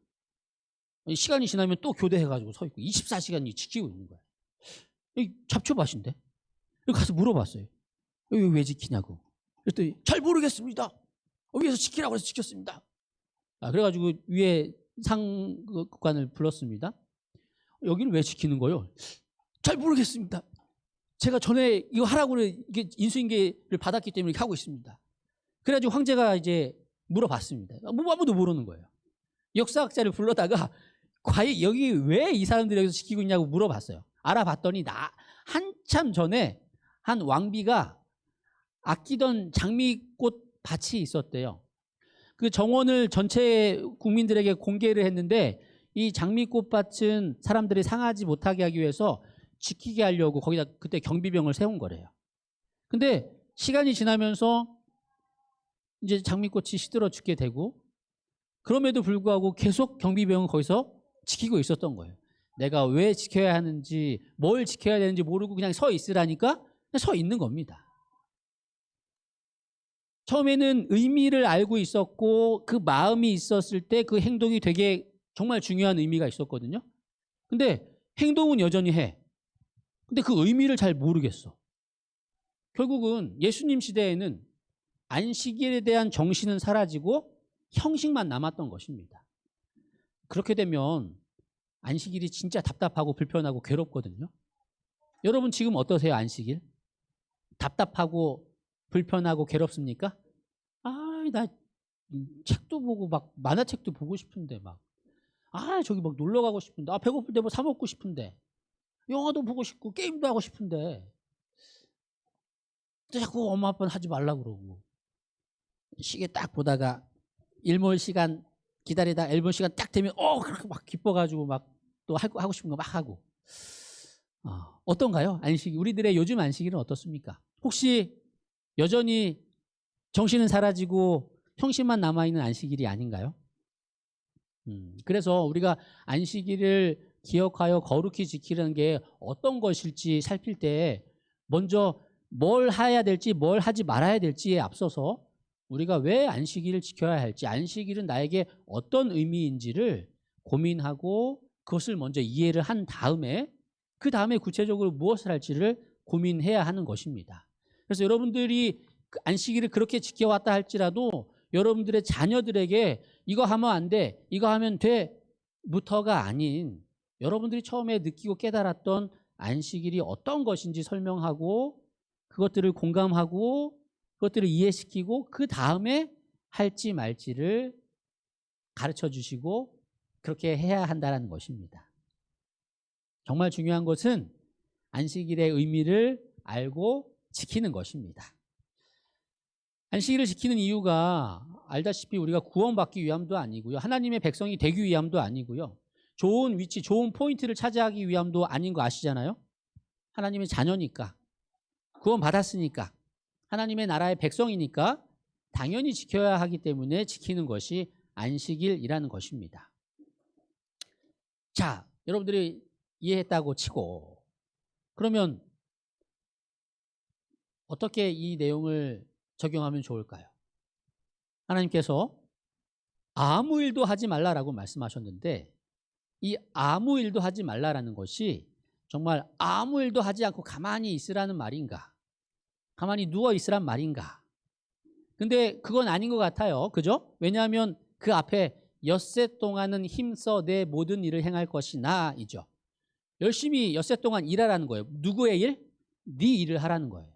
시간이 지나면 또 교대해가지고 서 있고 24시간이 지키고 있는 거예요. 이 잡초밭인데? 여기 가서 물어봤어요. 여기 왜 지키냐고. 그랬더니 잘 모르겠습니다. 위에서 지키라고 해서 지켰습니다. 그래가지고 위에 상관을 불렀습니다. 여기를 왜 지키는 거예요? 잘 모르겠습니다. 제가 전에 이거 하라고 이게 인수인계를 받았기 때문에 이렇게 하고 있습니다. 그래가지고 황제가 이제 물어봤습니다. 아무도 모르는 거예요. 역사학자를 불러다가 과연 여기 왜 이 사람들이 여기서 지키고 있냐고 물어봤어요. 알아봤더니 한참 전에 한 왕비가 아끼던 장미꽃 밭이 있었대요. 그 정원을 전체 국민들에게 공개를 했는데 이 장미꽃 밭은 사람들이 상하지 못하게 하기 위해서 지키게 하려고 거기다 그때 경비병을 세운 거래요. 근데 시간이 지나면서 이제 장미꽃이 시들어 죽게 되고 그럼에도 불구하고 계속 경비병은 거기서 지키고 있었던 거예요. 내가 왜 지켜야 하는지 뭘 지켜야 되는지 모르고 그냥 서 있으라니까 그냥 서 있는 겁니다. 처음에는 의미를 알고 있었고 그 마음이 있었을 때 그 행동이 되게 정말 중요한 의미가 있었거든요. 근데 행동은 여전히 해. 근데 그 의미를 잘 모르겠어. 결국은 예수님 시대에는 안식일에 대한 정신은 사라지고 형식만 남았던 것입니다. 그렇게 되면 안식일이 진짜 답답하고 불편하고 괴롭거든요. 여러분 지금 어떠세요? 안식일? 답답하고 불편하고 괴롭습니까? 나 책도 보고 막 만화책도 보고 싶은데 저기 막 놀러 가고 싶은데 배고플 때 뭐 사 먹고 싶은데 영화도 보고 싶고 게임도 하고 싶은데 자꾸 엄마 아빠는 하지 말라고 그러고 시계 딱 보다가 일몰 시간 기다리다 일몰 시간 딱 되면 그렇게 막 기뻐가지고 막 또 하고 싶은 거 막 하고 어떤가요? 안식 우리들의 요즘 안식일은 어떻습니까? 혹시 여전히 정신은 사라지고 형식만 남아있는 안식일이 아닌가요? 그래서 우리가 안식일을 기억하여 거룩히 지키는 게 어떤 것일지 살필 때 먼저 뭘 해야 될지 뭘 하지 말아야 될지에 앞서서 우리가 왜 안식일을 지켜야 할지 안식일은 나에게 어떤 의미인지를 고민하고 그것을 먼저 이해를 한 다음에 그 다음에 구체적으로 무엇을 할지를 고민해야 하는 것입니다. 그래서 여러분들이 안식일을 그렇게 지켜왔다 할지라도 여러분들의 자녀들에게 이거 하면 안 돼, 이거 하면 돼 부터가 아닌 여러분들이 처음에 느끼고 깨달았던 안식일이 어떤 것인지 설명하고 그것들을 공감하고 그것들을 이해시키고 그 다음에 할지 말지를 가르쳐 주시고 그렇게 해야 한다는 것입니다. 정말 중요한 것은 안식일의 의미를 알고 지키는 것입니다. 안식일을 지키는 이유가 알다시피 우리가 구원받기 위함도 아니고요. 하나님의 백성이 되기 위함도 아니고요. 좋은 위치, 좋은 포인트를 차지하기 위함도 아닌 거 아시잖아요. 하나님의 자녀니까, 구원받았으니까, 하나님의 나라의 백성이니까 당연히 지켜야 하기 때문에 지키는 것이 안식일이라는 것입니다. 자, 여러분들이 이해했다고 치고 그러면 어떻게 이 내용을 적용하면 좋을까요? 하나님께서 아무 일도 하지 말라라고 말씀하셨는데 이 아무 일도 하지 말라라는 것이 정말 아무 일도 하지 않고 가만히 있으라는 말인가? 가만히 누워 있으란 말인가? 근데 그건 아닌 것 같아요. 그죠? 왜냐하면 그 앞에 엿새 동안은 힘써 내 모든 일을 행할 것이나 이죠. 열심히 엿새 동안 일하라는 거예요. 누구의 일? 네 일을 하라는 거예요.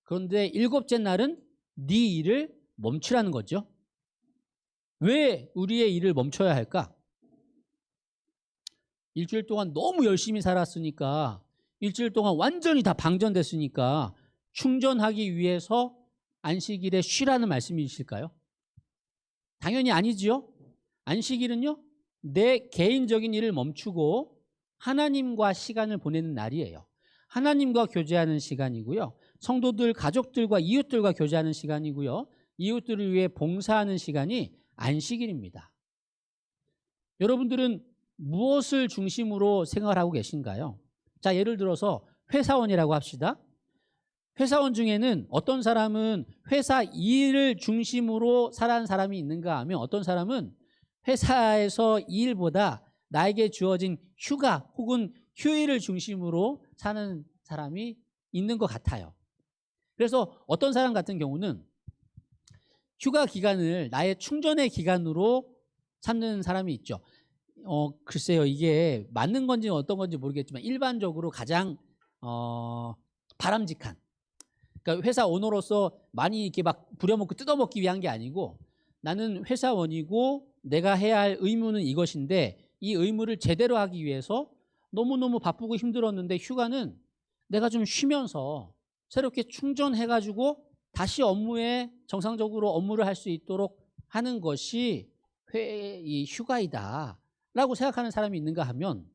그런데 일곱째 날은 네 일을 멈추라는 거죠. 왜 우리의 일을 멈춰야 할까? 일주일 동안 너무 열심히 살았으니까 일주일 동안 완전히 다 방전됐으니까 충전하기 위해서 안식일에 쉬라는 말씀이실까요? 당연히 아니지요. 안식일은요, 내 개인적인 일을 멈추고 하나님과 시간을 보내는 날이에요. 하나님과 교제하는 시간이고요. 성도들, 가족들과 이웃들과 교제하는 시간이고요. 이웃들을 위해 봉사하는 시간이 안식일입니다. 여러분들은 무엇을 중심으로 생활하고 계신가요? 자, 예를 들어서 회사원이라고 합시다. 회사원 중에는 어떤 사람은 회사 일을 중심으로 살아가는 사람이 있는가 하면 어떤 사람은 회사에서 일보다 나에게 주어진 휴가 혹은 휴일을 중심으로 사는 사람이 있는 것 같아요. 그래서 어떤 사람 같은 경우는 휴가 기간을 나의 충전의 기간으로 삼는 사람이 있죠. 글쎄요, 이게 맞는 건지 어떤 건지 모르겠지만 일반적으로 가장 바람직한, 그러니까 회사 오너로서 많이 이렇게 막 부려먹고 뜯어먹기 위한 게 아니고 나는 회사원이고 내가 해야 할 의무는 이것인데 이 의무를 제대로 하기 위해서 너무너무 바쁘고 힘들었는데 휴가는 내가 좀 쉬면서 새롭게 충전해가지고 다시 업무에 정상적으로 업무를 할 수 있도록 하는 것이 이 휴가이다 라고 생각하는 사람이 있는가 하면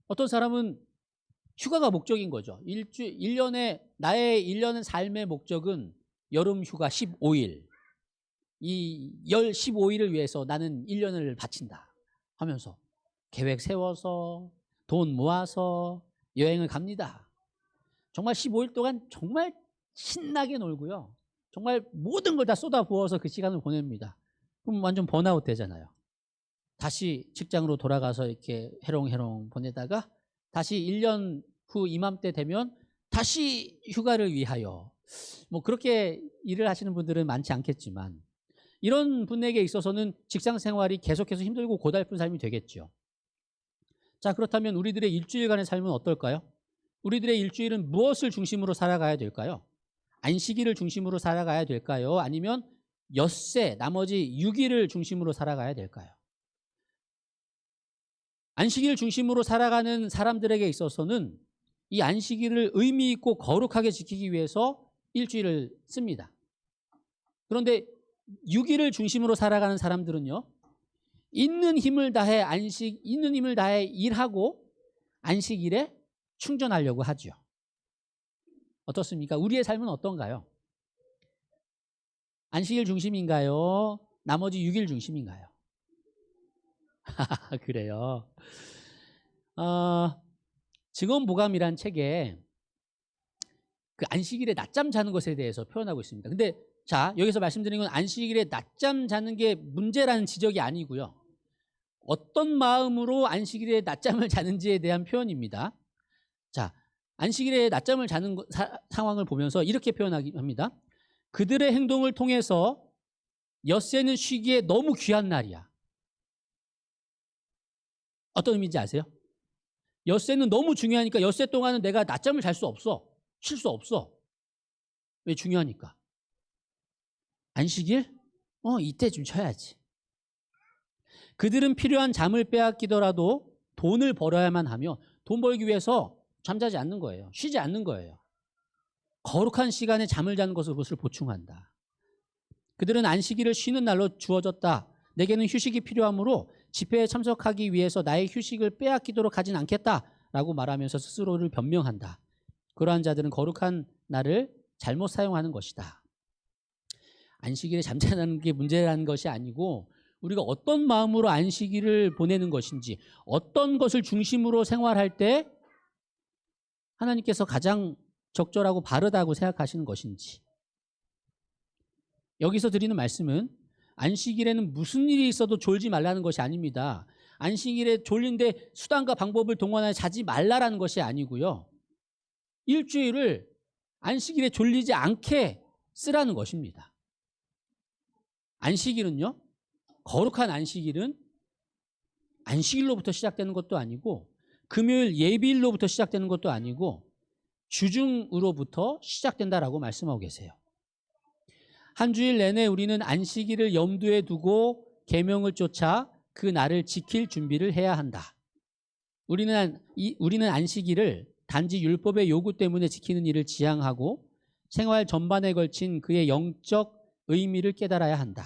어떤 사람은 휴가가 목적인 거죠. 1년에 나의 1년의 삶의 목적은 여름 휴가 15일. 이 15일을 위해서 나는 1년을 바친다 하면서 계획 세워서 돈 모아서 여행을 갑니다. 정말 15일 동안 정말 신나게 놀고요. 정말 모든 걸 다 쏟아부어서 그 시간을 보냅니다. 그럼 완전 번아웃 되잖아요. 다시 직장으로 돌아가서 이렇게 해롱해롱 보내다가 다시 1년 후 이맘때 되면 다시 휴가를 위하여 뭐 그렇게 일을 하시는 분들은 많지 않겠지만 이런 분에게 있어서는 직장 생활이 계속해서 힘들고 고달픈 삶이 되겠죠. 자, 그렇다면 우리들의 일주일간의 삶은 어떨까요? 우리들의 일주일은 무엇을 중심으로 살아가야 될까요? 안식일을 중심으로 살아가야 될까요? 아니면 엿새 나머지 6일을 중심으로 살아가야 될까요? 안식일 중심으로 살아가는 사람들에게 있어서는 이 안식일을 의미 있고 거룩하게 지키기 위해서 일주일을 씁니다. 그런데 6일을 중심으로 살아가는 사람들은요, 있는 힘을 다해 일하고 안식일에 충전하려고 하죠. 어떻습니까? 우리의 삶은 어떤가요? 안식일 중심인가요? 나머지 6일 중심인가요? 그래요. 증언보감이란 책에 그 안식일에 낮잠 자는 것에 대해서 표현하고 있습니다. 근데 자, 여기서 말씀드리는 건 안식일에 낮잠 자는 게 문제라는 지적이 아니고요. 어떤 마음으로 안식일에 낮잠을 자는지에 대한 표현입니다. 자, 안식일에 낮잠을 자는 상황을 보면서 이렇게 표현합니다. 그들의 행동을 통해서 엿새는 쉬기에 너무 귀한 날이야. 어떤 의미인지 아세요? 엿새는 너무 중요하니까 엿새 동안은 내가 낮잠을 잘 수 없어. 쉴 수 없어. 왜? 중요하니까. 안식일? 이때 좀 쉬어야지. 그들은 필요한 잠을 빼앗기더라도 돈을 벌어야만 하며 돈 벌기 위해서 잠자지 않는 거예요. 쉬지 않는 거예요. 거룩한 시간에 잠을 자는 것을 그것을 보충한다. 그들은 안식일을 쉬는 날로 주어졌다. 내게는 휴식이 필요하므로 집회에 참석하기 위해서 나의 휴식을 빼앗기도록 하진 않겠다라고 말하면서 스스로를 변명한다. 그러한 자들은 거룩한 날을 잘못 사용하는 것이다. 안식일에 잠자는 게 문제라는 것이 아니고 우리가 어떤 마음으로 안식일을 보내는 것인지, 어떤 것을 중심으로 생활할 때 하나님께서 가장 적절하고 바르다고 생각하시는 것인지. 여기서 드리는 말씀은 안식일에는 무슨 일이 있어도 졸지 말라는 것이 아닙니다. 안식일에 졸린데 수단과 방법을 동원하여 자지 말라라는 것이 아니고요. 일주일을 안식일에 졸리지 않게 쓰라는 것입니다. 안식일은요, 거룩한 안식일은 안식일로부터 시작되는 것도 아니고 금요일 예비일로부터 시작되는 것도 아니고 주중으로부터 시작된다라고 말씀하고 계세요. 한 주일 내내 우리는 안식일을 염두에 두고 계명을 쫓아 그 날을 지킬 준비를 해야 한다. 우리는 안식일을 단지 율법의 요구 때문에 지키는 일을 지향하고 생활 전반에 걸친 그의 영적 의미를 깨달아야 한다.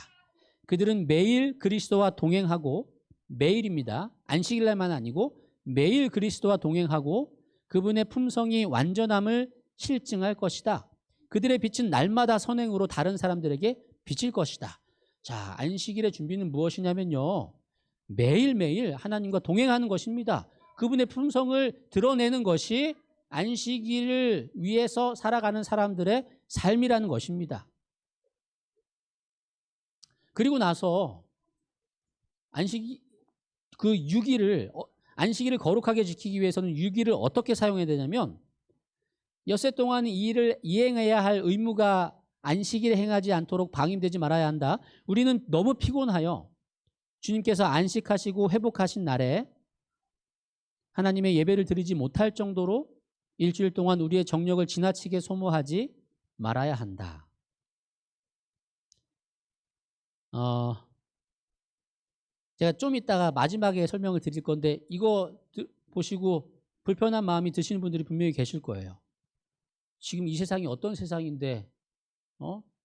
그들은 매일 그리스도와 동행하고 매일입니다. 안식일날만 아니고 매일 그리스도와 동행하고 그분의 품성이 완전함을 실증할 것이다. 그들의 빛은 날마다 선행으로 다른 사람들에게 비칠 것이다. 자, 안식일의 준비는 무엇이냐면요. 매일매일 하나님과 동행하는 것입니다. 그분의 품성을 드러내는 것이 안식일을 위해서 살아가는 사람들의 삶이라는 것입니다. 그리고 나서 안식일을 거룩하게 지키기 위해서는 6일을 어떻게 사용해야 되냐면 엿새 동안 이 일을 이행해야 할 의무가 안식일에 행하지 않도록 방임되지 말아야 한다. 우리는 너무 피곤하여 주님께서 안식하시고 회복하신 날에 하나님의 예배를 드리지 못할 정도로 일주일 동안 우리의 정력을 지나치게 소모하지 말아야 한다. 제가 좀 이따가 마지막에 설명을 드릴 건데 이거 보시고 불편한 마음이 드시는 분들이 분명히 계실 거예요. 지금 이 세상이 어떤 세상인데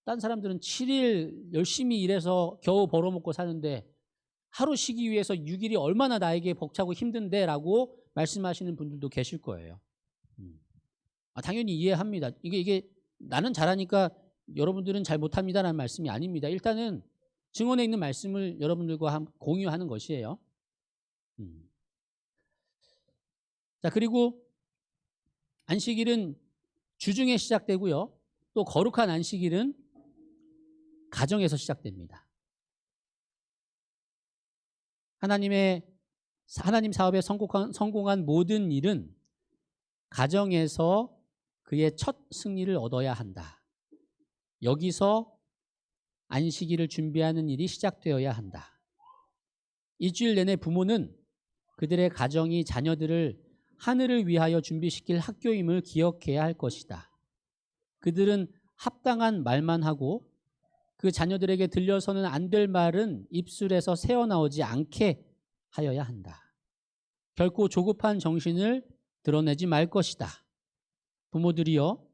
딴 사람들은 7일 열심히 일해서 겨우 벌어먹고 사는데 하루 쉬기 위해서 6일이 얼마나 나에게 벅차고 힘든데 라고 말씀하시는 분들도 계실 거예요. 당연히 이해합니다. 이게 나는 잘하니까 여러분들은 잘 못합니다라는 말씀이 아닙니다. 일단은 증언에 있는 말씀을 여러분들과 공유하는 것이에요. 자, 그리고 안식일은 주중에 시작되고요. 또 거룩한 안식일은 가정에서 시작됩니다. 하나님 사업에 성공한 모든 일은 가정에서 그의 첫 승리를 얻어야 한다. 여기서 안식일을 준비하는 일이 시작되어야 한다. 일주일 내내 부모는 그들의 가정이 자녀들을 하늘을 위하여 준비시킬 학교임을 기억해야 할 것이다. 그들은 합당한 말만 하고 그 자녀들에게 들려서는 안 될 말은 입술에서 새어나오지 않게 하여야 한다. 결코 조급한 정신을 드러내지 말 것이다. 부모들이여,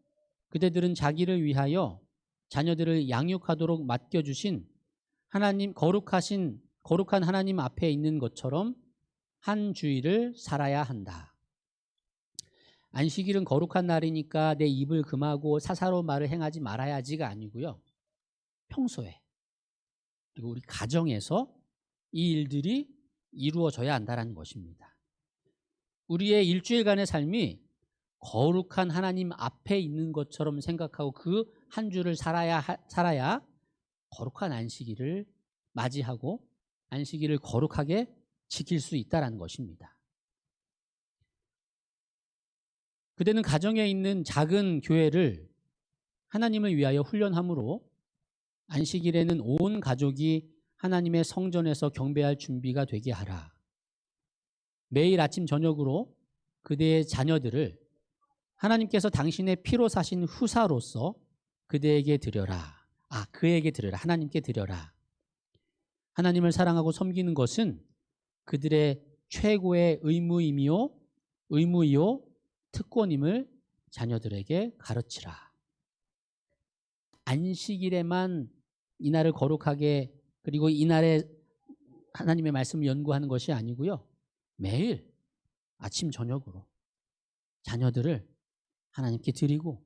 그대들은 자기를 위하여 자녀들을 양육하도록 맡겨주신 거룩한 하나님 앞에 있는 것처럼 한 주일을 살아야 한다. 안식일은 거룩한 날이니까 내 입을 금하고 사사로운 말을 행하지 말아야지가 아니고요. 평소에 그리고 우리 가정에서 이 일들이 이루어져야 한다는 것입니다. 우리의 일주일간의 삶이 거룩한 하나님 앞에 있는 것처럼 생각하고 그 한 주를 살아야 거룩한 안식일을 맞이하고 안식일을 거룩하게 지킬 수 있다는 것입니다. 그대는 가정에 있는 작은 교회를 하나님을 위하여 훈련함으로 안식일에는 온 가족이 하나님의 성전에서 경배할 준비가 되게 하라. 매일 아침 저녁으로 그대의 자녀들을 하나님께서 당신의 피로 사신 후사로서 그에게 드려라. 하나님께 드려라. 하나님을 사랑하고 섬기는 것은 그들의 최고의 의무이요 특권임을 자녀들에게 가르치라. 안식일에만 이날을 거룩하게 그리고 이날에 하나님의 말씀을 연구하는 것이 아니고요. 매일 아침 저녁으로 자녀들을 하나님께 드리고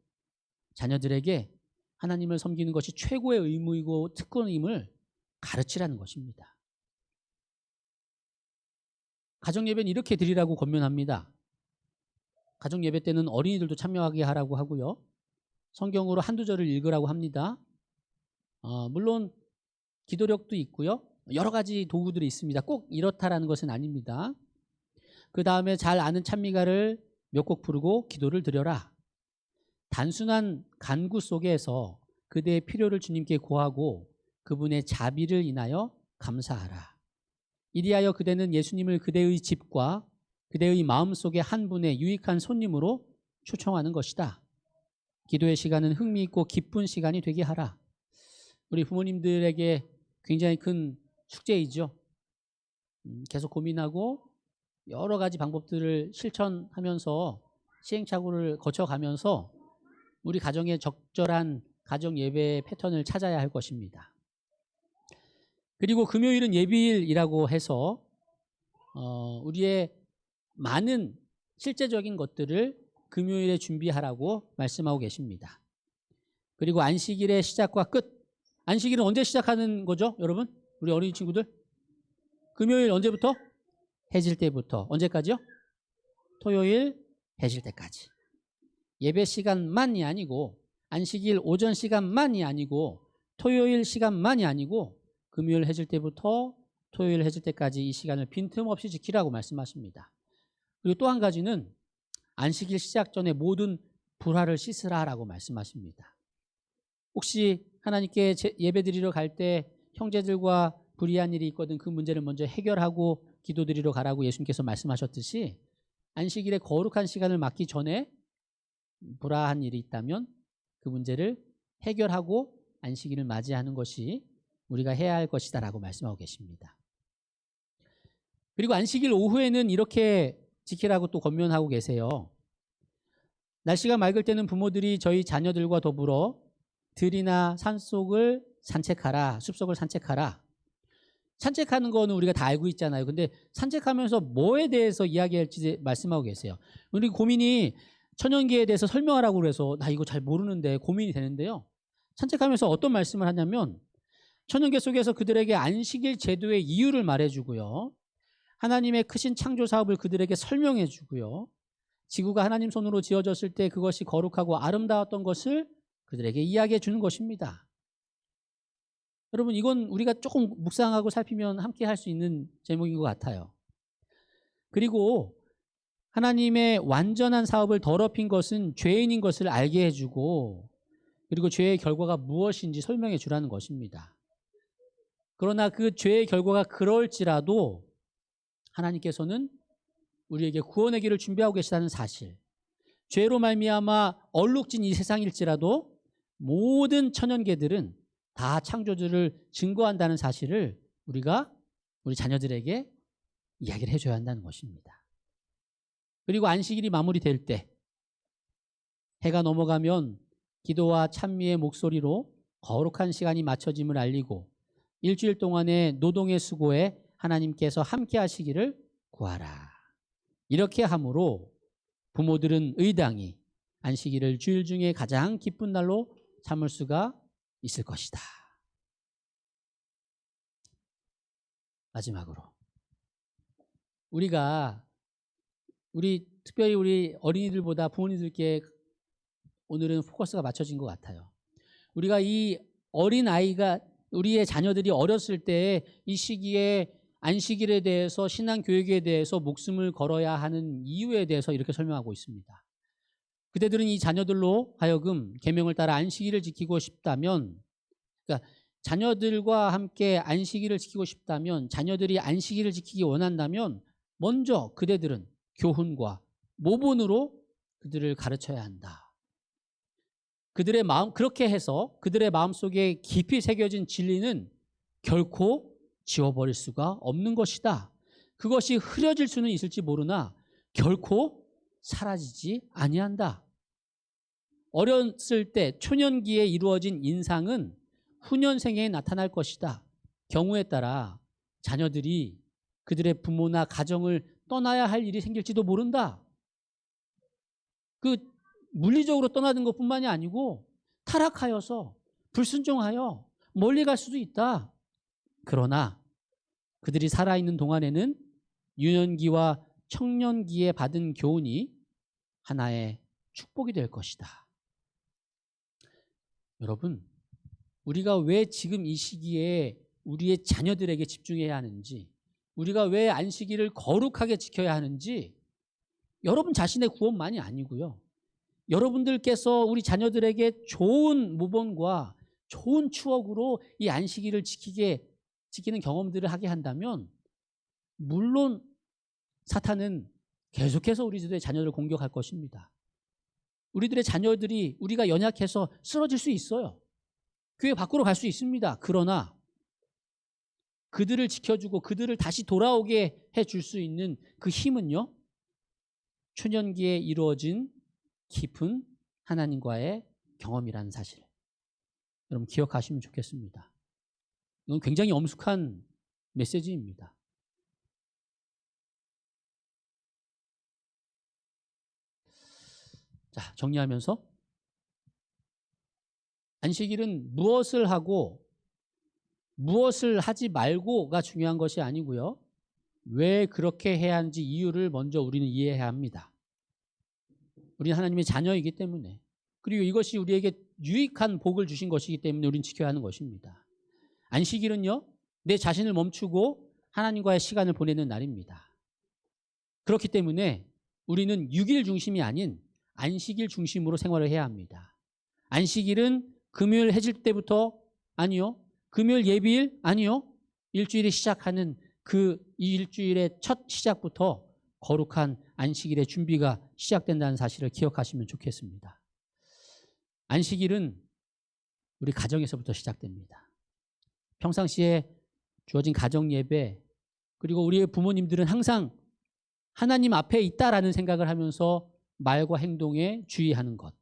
자녀들에게 하나님을 섬기는 것이 최고의 의무이고 특권임을 가르치라는 것입니다. 가정예배는 이렇게 드리라고 권면합니다. 가정예배 때는 어린이들도 참여하게 하라고 하고요. 성경으로 한두 절을 읽으라고 합니다. 물론 기도력도 있고요. 여러 가지 도구들이 있습니다. 꼭 이렇다라는 것은 아닙니다. 그 다음에 잘 아는 찬미가를 몇 곡 부르고 기도를 드려라. 단순한 간구 속에서 그대의 필요를 주님께 고하고 그분의 자비를 인하여 감사하라. 이리하여 그대는 예수님을 그대의 집과 그대의 마음속의 한 분의 유익한 손님으로 초청하는 것이다. 기도의 시간은 흥미있고 기쁜 시간이 되게 하라. 우리 부모님들에게 굉장히 큰 숙제이죠. 계속 고민하고 여러 가지 방법들을 실천하면서 시행착오를 거쳐가면서 우리 가정의 적절한 가정 예배 패턴을 찾아야 할 것입니다. 그리고 금요일은 예비일이라고 해서 우리의 많은 실제적인 것들을 금요일에 준비하라고 말씀하고 계십니다. 그리고 안식일의 시작과 끝. 안식일은 언제 시작하는 거죠, 여러분? 우리 어린이 친구들? 금요일 언제부터? 해질 때부터. 언제까지요? 토요일 해질 때까지. 예배 시간만이 아니고 안식일 오전 시간만이 아니고 토요일 시간만이 아니고 금요일 해질 때부터 토요일 해질 때까지 이 시간을 빈틈없이 지키라고 말씀하십니다. 그리고 또 한 가지는 안식일 시작 전에 모든 불화를 씻으라라고 말씀하십니다. 혹시 하나님께 예배드리러 갈 때 형제들과 불의한 일이 있거든 그 문제를 먼저 해결하고 기도드리러 가라고 예수님께서 말씀하셨듯이 안식일에 거룩한 시간을 맞기 전에 불화한 일이 있다면 그 문제를 해결하고 안식일을 맞이하는 것이 우리가 해야 할 것이다라고 말씀하고 계십니다. 그리고 안식일 오후에는 이렇게 지키라고 또 권면하고 계세요. 날씨가 맑을 때는 부모들이 저희 자녀들과 더불어 들이나 산속을 산책하라, 숲속을 산책하라. 산책하는 거는 우리가 다 알고 있잖아요. 근데 산책하면서 뭐에 대해서 이야기할지 말씀하고 계세요. 우리 고민이 천연기에 대해서 설명하라고 그래서 나 이거 잘 모르는데 고민이 되는데요. 산책하면서 어떤 말씀을 하냐면 천연계 속에서 그들에게 안식일 제도의 이유를 말해주고요. 하나님의 크신 창조 사업을 그들에게 설명해주고요. 지구가 하나님 손으로 지어졌을 때 그것이 거룩하고 아름다웠던 것을 그들에게 이야기해 주는 것입니다. 여러분 이건 우리가 조금 묵상하고 살피면 함께 할 수 있는 제목인 것 같아요. 그리고 하나님의 완전한 사업을 더럽힌 것은 죄인인 것을 알게 해주고 그리고 죄의 결과가 무엇인지 설명해 주라는 것입니다. 그러나 그 죄의 결과가 그럴지라도 하나님께서는 우리에게 구원의 길을 준비하고 계시다는 사실, 죄로 말미암아 얼룩진 이 세상일지라도 모든 천연계들은 다 창조주를 증거한다는 사실을 우리가 우리 자녀들에게 이야기를 해줘야 한다는 것입니다. 그리고 안식일이 마무리될 때 해가 넘어가면 기도와 찬미의 목소리로 거룩한 시간이 맞춰짐을 알리고 일주일 동안의 노동의 수고에 하나님께서 함께 하시기를 구하라. 이렇게 함으로 부모들은 의당히 안식일을 주일 중에 가장 기쁜 날로 삼을 수가 있을 것이다. 마지막으로 특별히 우리 어린이들보다 부모님들께 오늘은 포커스가 맞춰진 것 같아요. 우리가 이 어린 아이가 우리의 자녀들이 어렸을 때 이 시기에 안식일에 대해서 신앙 교육에 대해서 목숨을 걸어야 하는 이유에 대해서 이렇게 설명하고 있습니다. 그대들은 이 자녀들로 하여금 계명을 따라 안식일을 지키고 싶다면, 그러니까 자녀들과 함께 안식일을 지키고 싶다면, 자녀들이 안식일을 지키기 원한다면 먼저 그대들은 교훈과 모본으로 그들을 가르쳐야 한다. 그들의 마음, 그렇게 해서 그들의 마음속에 깊이 새겨진 진리는 결코 지워버릴 수가 없는 것이다. 그것이 흐려질 수는 있을지 모르나 결코 사라지지 아니한다. 어렸을 때 초년기에 이루어진 인상은 후년생에 나타날 것이다. 경우에 따라 자녀들이 그들의 부모나 가정을 떠나야 할 일이 생길지도 모른다. 그 물리적으로 떠나는 것뿐만이 아니고 타락하여서 불순종하여 멀리 갈 수도 있다. 그러나 그들이 살아있는 동안에는 유년기와 청년기에 받은 교훈이 하나의 축복이 될 것이다. 여러분, 우리가 왜 지금 이 시기에 우리의 자녀들에게 집중해야 하는지, 우리가 왜 안식일을 거룩하게 지켜야 하는지 여러분 자신의 구원만이 아니고요. 여러분들께서 우리 자녀들에게 좋은 모범과 좋은 추억으로 이 안식일을 지키는 경험들을 하게 한다면 물론 사탄은 계속해서 우리들의 자녀들을 공격할 것입니다. 우리들의 자녀들이 우리가 연약해서 쓰러질 수 있어요. 교회 밖으로 갈 수 있습니다. 그러나 그들을 지켜주고 그들을 다시 돌아오게 해줄 수 있는 그 힘은요, 초년기에 이루어진 깊은 하나님과의 경험이라는 사실 여러분 기억하시면 좋겠습니다. 이건 굉장히 엄숙한 메시지입니다. 자, 정리하면서 안식일은 무엇을 하고 무엇을 하지 말고가 중요한 것이 아니고요. 왜 그렇게 해야 하는지 이유를 먼저 우리는 이해해야 합니다. 우리는 하나님의 자녀이기 때문에, 그리고 이것이 우리에게 유익한 복을 주신 것이기 때문에 우리는 지켜야 하는 것입니다. 안식일은요, 내 자신을 멈추고 하나님과의 시간을 보내는 날입니다. 그렇기 때문에 우리는 6일 중심이 아닌 안식일 중심으로 생활을 해야 합니다. 안식일은 금요일 해질 때부터 아니요, 금요일 예비일 아니요, 일주일이 시작하는 이 일주일의 첫 시작부터 거룩한 안식일의 준비가 시작된다는 사실을 기억하시면 좋겠습니다. 안식일은 우리 가정에서부터 시작됩니다. 평상시에 주어진 가정 예배, 그리고 우리의 부모님들은 항상 하나님 앞에 있다라는 생각을 하면서 말과 행동에 주의하는 것.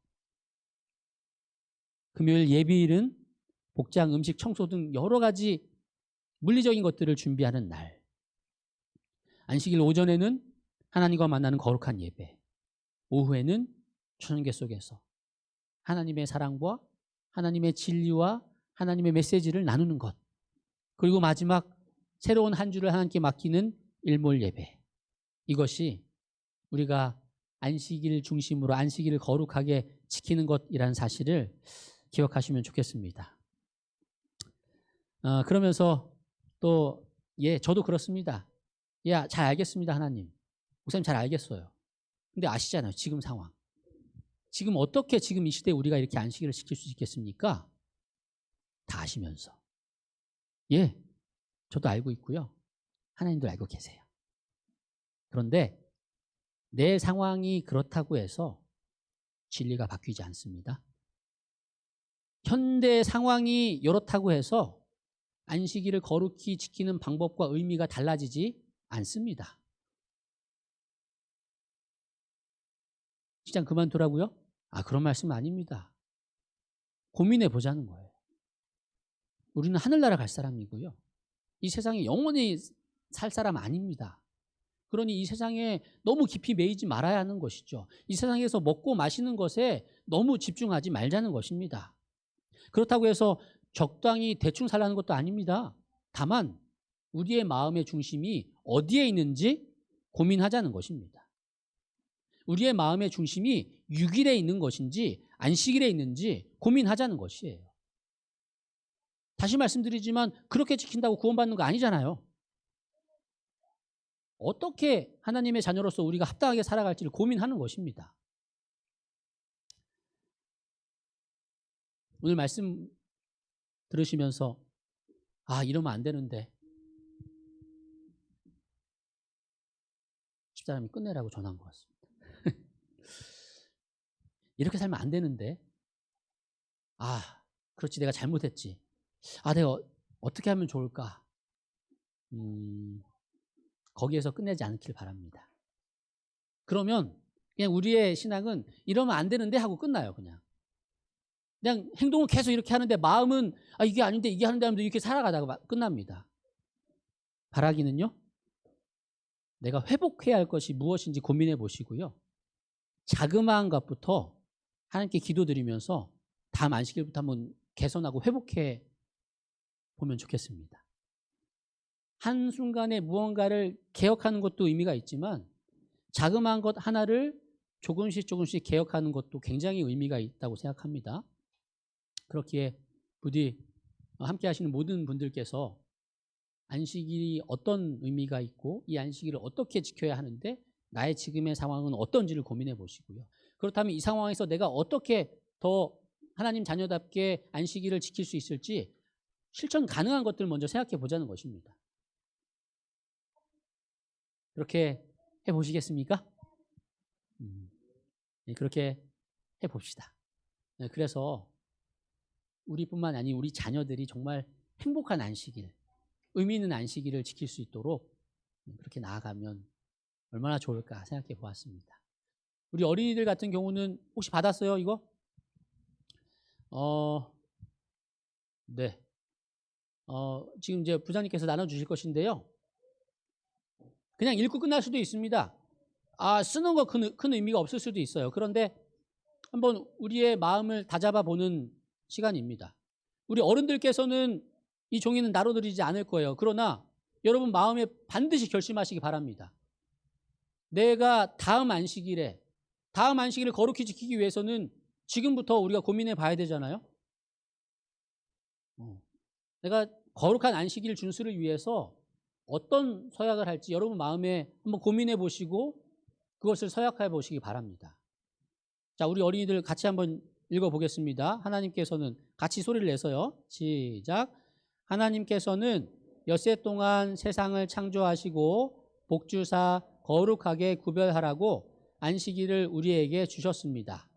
금요일 예비일은 복장, 음식, 청소 등 여러 가지 물리적인 것들을 준비하는 날. 안식일 오전에는 하나님과 만나는 거룩한 예배, 오후에는 초청계 속에서 하나님의 사랑과 하나님의 진리와 하나님의 메시지를 나누는 것, 그리고 마지막 새로운 한 주를 하나님께 맡기는 일몰 예배. 이것이 우리가 안식일 중심으로 안식일을 거룩하게 지키는 것이라는 사실을 기억하시면 좋겠습니다. 그러면서 또 저도 그렇습니다. 잘 알겠습니다, 하나님. 목사님 잘 알겠어요. 근데 아시잖아요, 지금 상황. 지금 어떻게 지금 이 시대에 우리가 이렇게 안식일을 지킬 수 있겠습니까? 다 아시면서. 저도 알고 있고요. 하나님도 알고 계세요. 그런데 내 상황이 그렇다고 해서 진리가 바뀌지 않습니다. 현대 상황이 이렇다고 해서 안식일을 거룩히 지키는 방법과 의미가 달라지지 않습니다. 직장 그만두라고요? 그런 말씀 아닙니다. 고민해 보자는 거예요. 우리는 하늘나라 갈 사람이고요. 이 세상에 영원히 살 사람 아닙니다. 그러니 이 세상에 너무 깊이 매이지 말아야 하는 것이죠. 이 세상에서 먹고 마시는 것에 너무 집중하지 말자는 것입니다. 그렇다고 해서 적당히 대충 살라는 것도 아닙니다. 다만 우리의 마음의 중심이 어디에 있는지 고민하자는 것입니다. 우리의 마음의 중심이 6일에 있는 것인지 안식일에 있는지 고민하자는 것이에요. 다시 말씀드리지만 그렇게 지킨다고 구원받는 거 아니잖아요. 어떻게 하나님의 자녀로서 우리가 합당하게 살아갈지를 고민하는 것입니다. 오늘 말씀 들으시면서 이러면 안 되는데 집사람이 끝내라고 전화한 것 같습니다. 이렇게 살면 안 되는데 그렇지, 내가 잘못했지. 내가 어떻게 하면 좋을까? 거기에서 끝내지 않길 바랍니다. 그러면 그냥 우리의 신앙은 이러면 안 되는데 하고 끝나요. 그냥 행동은 계속 이렇게 하는데 마음은 이게 아닌데 이게 하는데 하면서 이렇게 살아가다가 끝납니다. 바라기는요, 내가 회복해야 할 것이 무엇인지 고민해 보시고요. 자그마한 것부터 하나님께 기도드리면서 다음 안식일부터 한번 개선하고 회복해 보면 좋겠습니다. 한순간에 무언가를 개혁하는 것도 의미가 있지만 자그마한 것 하나를 조금씩 개혁하는 것도 굉장히 의미가 있다고 생각합니다. 그렇기에 부디 함께 하시는 모든 분들께서 안식일이 어떤 의미가 있고 이 안식일을 어떻게 지켜야 하는데 나의 지금의 상황은 어떤지를 고민해 보시고요. 그렇다면 이 상황에서 내가 어떻게 더 하나님 자녀답게 안식일을 지킬 수 있을지 실천 가능한 것들을 먼저 생각해 보자는 것입니다. 그렇게 해보시겠습니까? 그렇게 해봅시다. 그래서 우리뿐만 아니라 우리 자녀들이 정말 행복한 안식일, 의미 있는 안식일을 지킬 수 있도록 그렇게 나아가면 얼마나 좋을까 생각해 보았습니다. 우리 어린이들 같은 경우는 혹시 받았어요, 이거? 네. 지금 이제 부장님께서 나눠주실 것인데요. 그냥 읽고 끝날 수도 있습니다. 쓰는 거 큰 의미가 없을 수도 있어요. 그런데 한번 우리의 마음을 다잡아 보는 시간입니다. 우리 어른들께서는 이 종이는 나로 드리지 않을 거예요. 그러나 여러분 마음에 반드시 결심하시기 바랍니다. 내가 다음 안식일을 거룩히 지키기 위해서는 지금부터 우리가 고민해 봐야 되잖아요. 내가 거룩한 안식일 준수를 위해서 어떤 서약을 할지 여러분 마음에 한번 고민해 보시고 그것을 서약해 보시기 바랍니다. 자, 우리 어린이들 같이 한번 읽어보겠습니다. 하나님께서는 같이 소리를 내서요. 시작. 하나님께서는 엿새 동안 세상을 창조하시고 복주사 거룩하게 구별하라고 안식일을 우리에게 주셨습니다.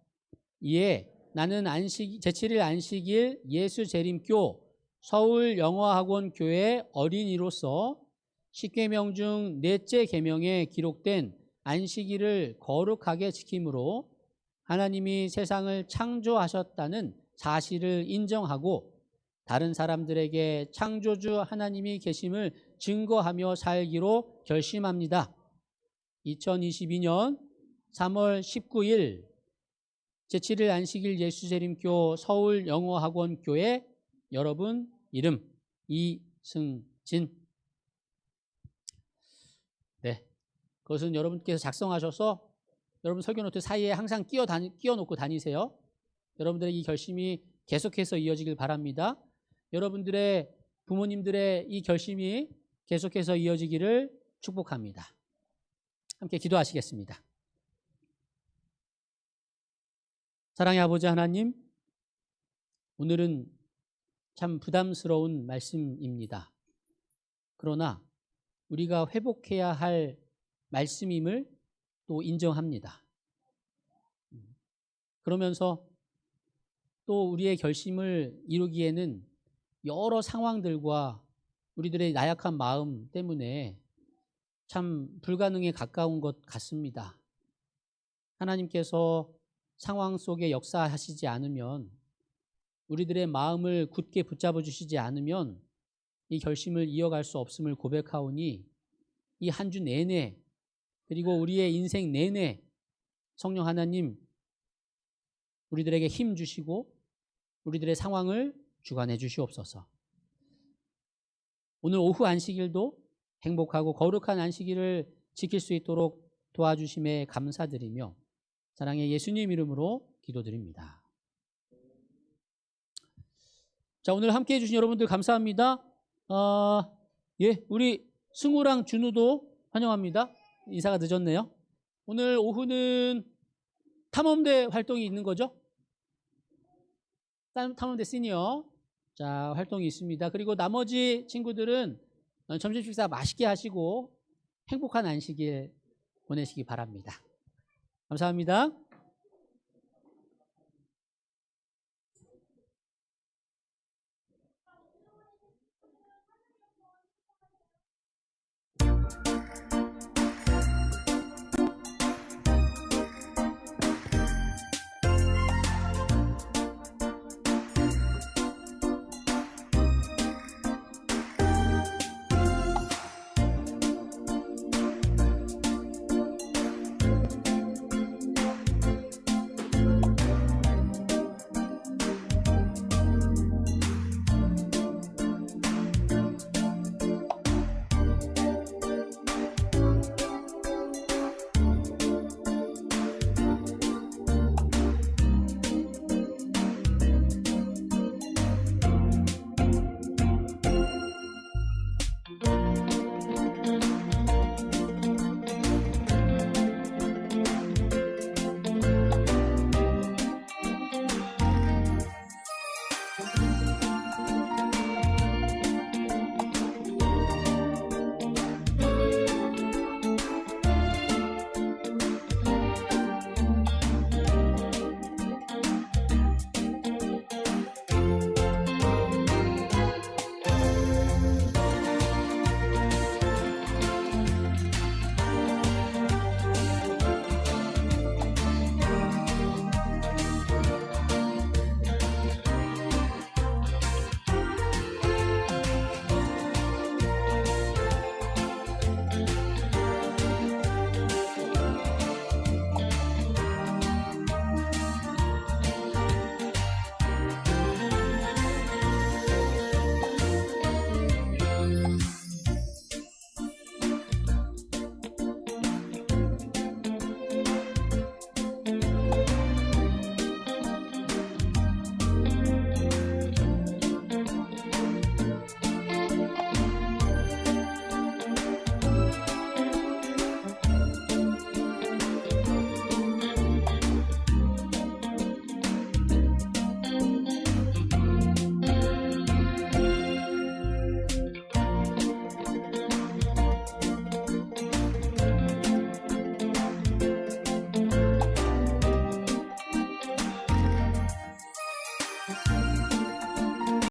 이에 나는 제7일 안식일 예수 재림교 서울영어학원 교회 어린이로서 10계명 중 넷째 계명에 기록된 안식일을 거룩하게 지킴으로 하나님이 세상을 창조하셨다는 사실을 인정하고 다른 사람들에게 창조주 하나님이 계심을 증거하며 살기로 결심합니다. 2022년 3월 19일 제7일 안식일 예수재림교 서울영어학원 교회 여러분 이름 이승진. 네, 그것은 여러분께서 작성하셔서 여러분 설교노트 사이에 항상 끼워놓고 다니세요. 여러분들의 이 결심이 계속해서 이어지길 바랍니다. 여러분들의 부모님들의 이 결심이 계속해서 이어지기를 축복합니다. 함께 기도하시겠습니다. 사랑의 아버지 하나님, 오늘은 참 부담스러운 말씀입니다. 그러나 우리가 회복해야 할 말씀임을 또 인정합니다. 그러면서 또 우리의 결심을 이루기에는 여러 상황들과 우리들의 나약한 마음 때문에 참 불가능에 가까운 것 같습니다. 하나님께서 상황 속에 역사하시지 않으면, 우리들의 마음을 굳게 붙잡아 주시지 않으면 이 결심을 이어갈 수 없음을 고백하오니 이 한 주 내내 그리고 우리의 인생 내내 성령 하나님 우리들에게 힘 주시고 우리들의 상황을 주관해 주시옵소서. 오늘 오후 안식일도 행복하고 거룩한 안식일을 지킬 수 있도록 도와주심에 감사드리며 사랑의 예수님 이름으로 기도드립니다. 자, 오늘 함께해 주신 여러분들 감사합니다. 우리 승우랑 준우도 환영합니다. 인사가 늦었네요. 오늘 오후는 탐험대 활동이 있는 거죠? 탐험대 시니어 자 활동이 있습니다. 그리고 나머지 친구들은 점심 식사 맛있게 하시고 행복한 안식일 보내시기 바랍니다. 감사합니다.